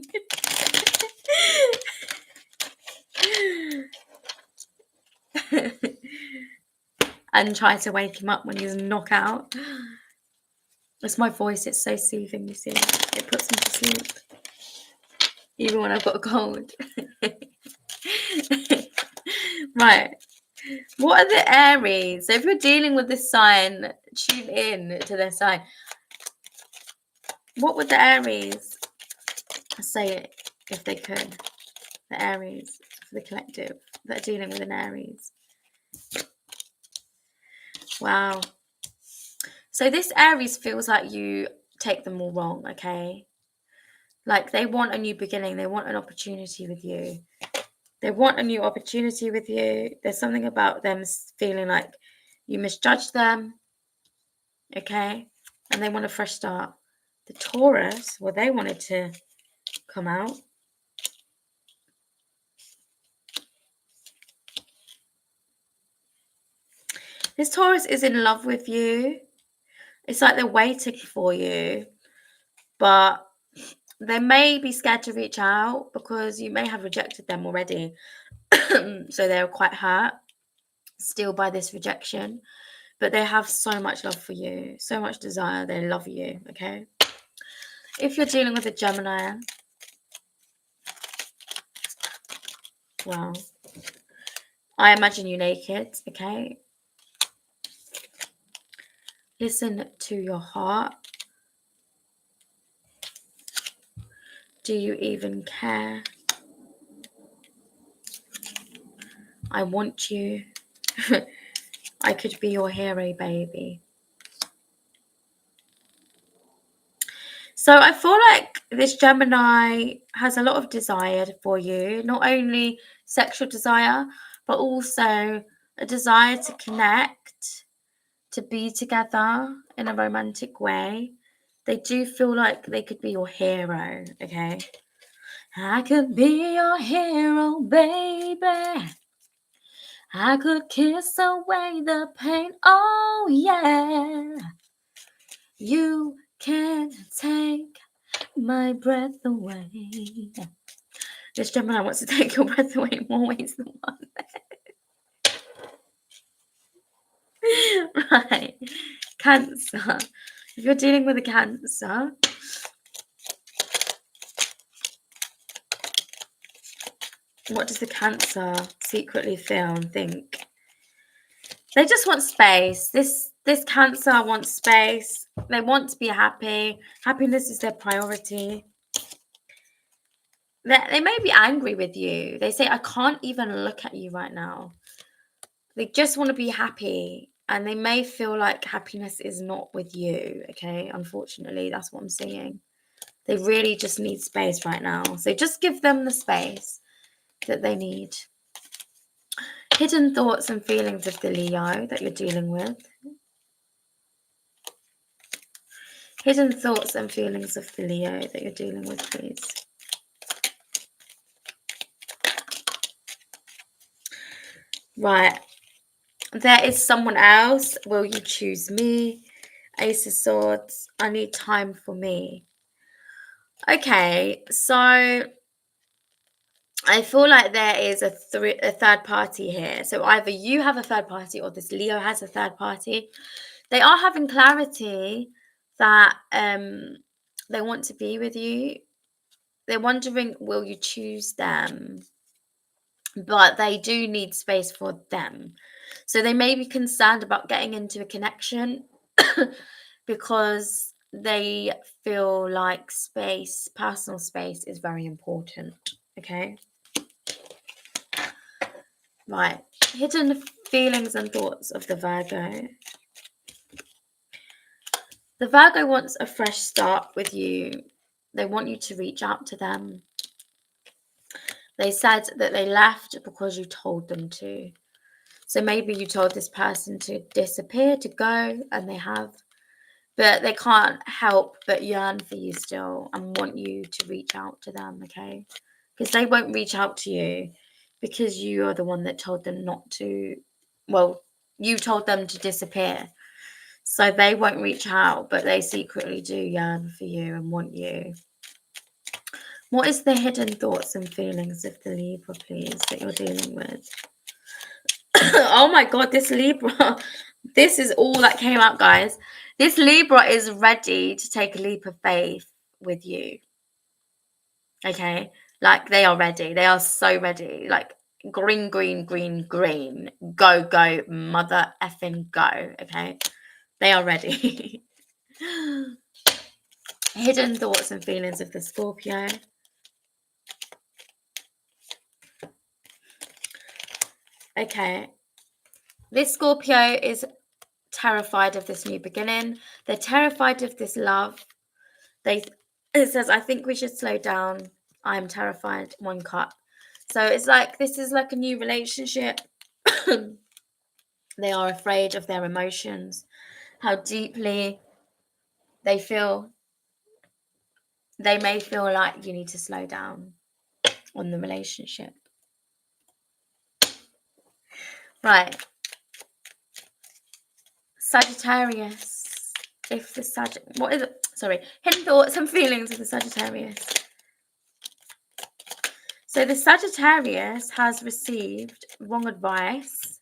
And try to wake him up when he's knockout. It's my voice. It's so soothing, you see. It puts me to sleep. Even when I've got a cold. Right. What are the Aries? So if you're dealing with this sign, tune in to their sign. What would the Aries say if they could? The Aries, for the collective, that are dealing with an Aries. Wow. So this Aries feels like you take them all wrong, okay? Like they want a new beginning. They want an opportunity with you. They want a new opportunity with you. There's something about them feeling like you misjudged them, okay? And they want a fresh start. The Taurus, well, they wanted to come out. This Taurus is in love with you. It's like they're waiting for you, but they may be scared to reach out because you may have rejected them already. So they're quite hurt still by this rejection, but they have so much love for you, so much desire. They love you, okay? If you're dealing with a Gemini, well, I imagine you naked, okay? Listen to your heart. Do you even care? I want you. I could be your hero, baby. So I feel like this Gemini has a lot of desire for you, not only sexual desire, but also a desire to connect, to be together in a romantic way. They do feel like they could be your hero, okay? I could be your hero, baby. I could kiss away the pain, oh yeah. You can take my breath away. This Gemini wants to take your breath away in more ways than one. Right. Cancer. If you're dealing with a Cancer, what does the Cancer secretly feel and think? They just want space. This Cancer wants space. They want to be happy. Happiness is their priority. They may be angry with you. They say, I can't even look at you right now. They just want to be happy. And they may feel like happiness is not with you. Okay, unfortunately, that's what I'm seeing. They really just need space right now. So just give them the space that they need. Hidden thoughts and feelings of the Leo that you're dealing with. Hidden thoughts and feelings of the Leo that you're dealing with, please. Right. There is someone else. Will you choose me? Ace of Swords. I need time for me. Okay, so I feel like there is a third party here. So either you have a third party or this Leo has a third party. They are having clarity that they want to be with you. They're wondering, will you choose them? But they do need space for them. So they may be concerned about getting into a connection because they feel like space, personal space is very important. Okay. Right. Hidden feelings and thoughts of the Virgo. The Virgo wants a fresh start with you. They want you to reach out to them. They said that they left because you told them to. So maybe you told this person to disappear, to go, and they have. But they can't help but yearn for you still and want you to reach out to them, okay? Because they won't reach out to you because you are the one that told them not to. Well, you told them to disappear. So they won't reach out, but they secretly do yearn for you and want you. What is the hidden thoughts and feelings of the Libra, please, that you're dealing with? Oh my God, this Libra. This is all that came out, guys. This Libra is ready to take a leap of faith with you. Okay? Like, they are ready. They are so ready. Like, green, green, green, green. Go, go, mother effing go. Okay? They are ready. Hidden thoughts and feelings of the Scorpio. Okay. This Scorpio is terrified of this new beginning. They're terrified of this love. It says, I think we should slow down. I'm terrified. 1 cup. So it's like, this is like a new relationship. They are afraid of their emotions, how deeply they feel. They may feel like you need to slow down on the relationship. Right. Sagittarius. If the what is it? Sorry. Hidden thoughts and feelings of the Sagittarius. So the Sagittarius has received wrong advice.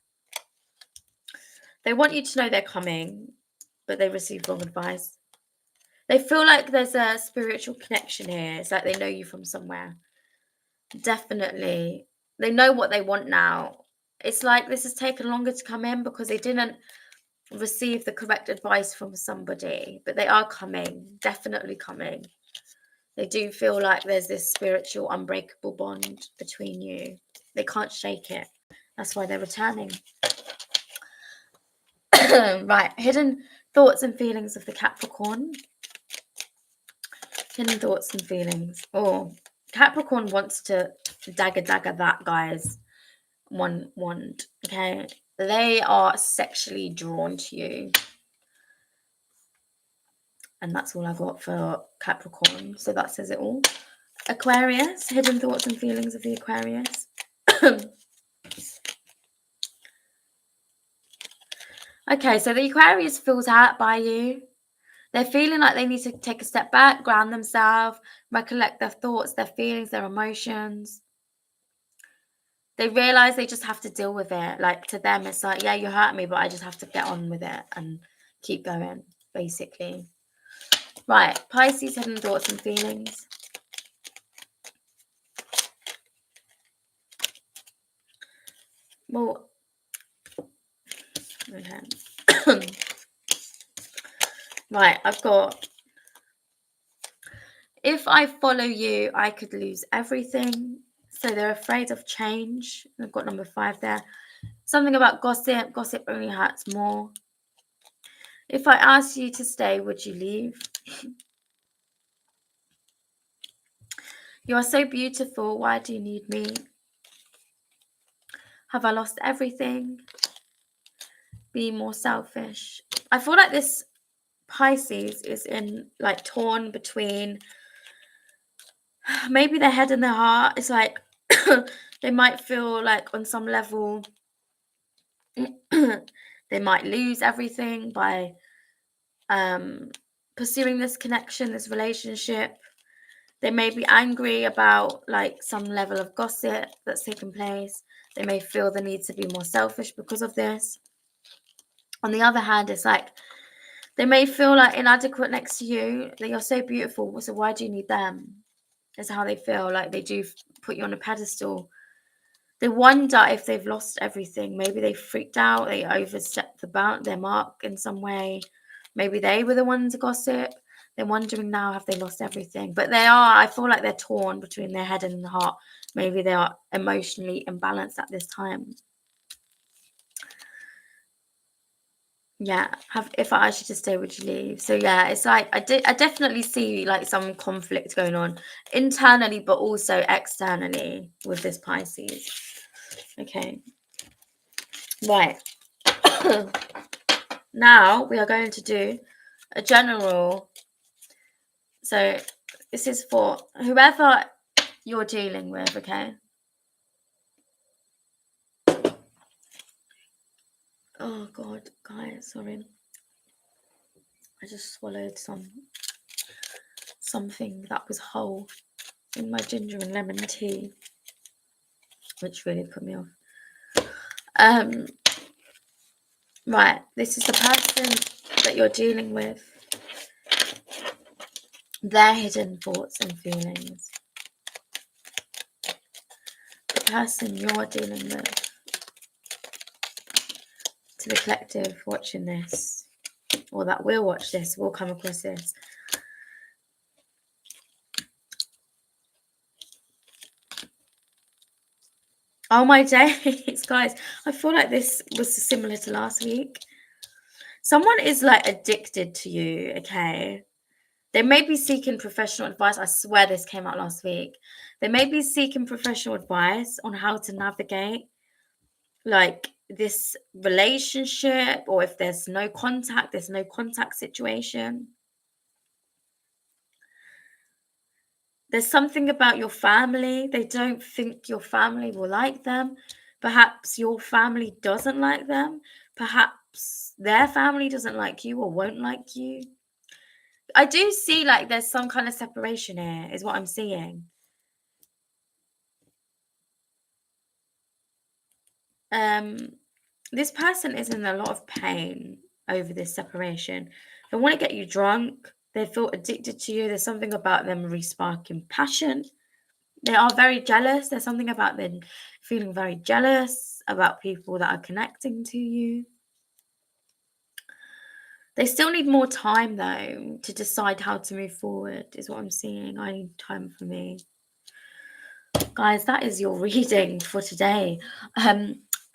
They want you to know they're coming, but they received wrong advice. They feel like there's a spiritual connection here. It's like they know you from somewhere. Definitely. They know what they want now. It's like this has taken longer to come in because they didn't receive the correct advice from somebody, but they are coming, definitely coming. They do feel like there's this spiritual unbreakable bond between you. They can't shake it. That's why they're returning. Right, hidden thoughts and feelings of the Capricorn. Hidden thoughts and feelings. Oh, Capricorn wants to dagger that, guys. One wand, okay? They are sexually drawn to you. And that's all I got for Capricorn. So that says it all. Aquarius, hidden thoughts and feelings of the Aquarius. Okay, so the Aquarius feels hurt by you. They're feeling like they need to take a step back, ground themselves, recollect their thoughts, their feelings, their emotions. They realize they just have to deal with it. Like, to them, it's like, yeah, you hurt me, but I just have to get on with it and keep going, basically. Right, Pisces, hidden thoughts and feelings. Well, okay. Right, I've got, if I follow you, I could lose everything. So they're afraid of change. I've got number 5 there. Something about gossip. Gossip only hurts more. If I asked you to stay, would you leave? You are so beautiful. Why do you need me? Have I lost everything? Be more selfish. I feel like this Pisces is in, like, torn between maybe their head and their heart. It's like they might feel like on some level they might lose everything by pursuing this connection, this relationship. They may be angry about, like, some level of gossip that's taken place. They may feel the need to be more selfish because of this. On the other hand, it's like they may feel like inadequate next to you, that you're so beautiful, so why do you need them? Is how they feel. Like, they do put you on a pedestal. They wonder if they've lost everything. Maybe they freaked out. They overstepped their mark in some way. Maybe they were the ones to gossip. They're wondering now, have they lost everything? But I feel like they're torn between their head and the heart. Maybe they are emotionally imbalanced at this time. Yeah, if I asked you to stay, would you leave? So yeah, it's like I definitely see, like, some conflict going on internally, but also externally with this Pisces. Okay, right. Now we are going to do a general. So this is for whoever you're dealing with. Okay. Oh God, guys, sorry. I just swallowed something that was whole in my ginger and lemon tea, which really put me off. Right, this is the person that you're dealing with. Their hidden thoughts and feelings. The person you're dealing with. To the collective watching this, or that will watch this, will come across this. Oh my days, guys. I feel like this was similar to last week. Someone is like addicted to you, okay? They may be seeking professional advice. I swear this came out last week. They may be seeking professional advice on how to navigate like this relationship, or if there's no contact situation. There's something about your family. They don't think your family will like them. Perhaps your family doesn't like them. Perhaps their family doesn't like you or won't like you. I do see like there's some kind of separation here, is what I'm seeing. This person is in a lot of pain over this separation. They want to get you drunk. They feel addicted to you. There's something about them re-sparking passion. They are very jealous. There's something about them feeling very jealous about people that are connecting to you. They still need more time, though, to decide how to move forward, is what I'm seeing. I need time for me. Guys, that is your reading for today.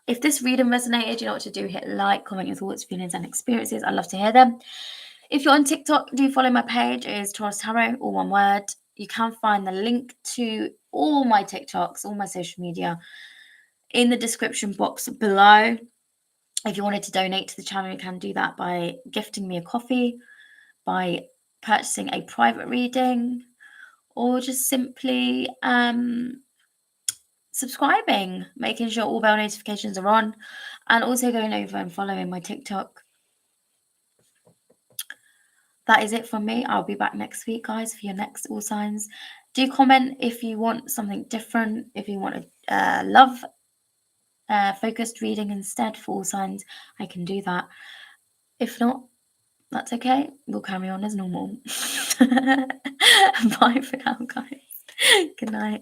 If this reading resonated, you know what to do. Hit like, comment your thoughts, feelings, and experiences. I'd love to hear them. If you're on TikTok, do follow my page. It is Taurus Tarot, all one word. You can find the link to all my TikToks, all my social media in the description box below. If you wanted to donate to the channel, you can do that by gifting me a coffee, by purchasing a private reading, or just simply subscribing, making sure all bell notifications are on, and also going over and following my TikTok. That is it from me. I'll be back next week, guys, for your next all signs. Do comment if you want something different, if you want a love focused reading instead for all signs. I can do that. If not, that's okay. We'll carry on as normal. Bye for now, guys. Good night.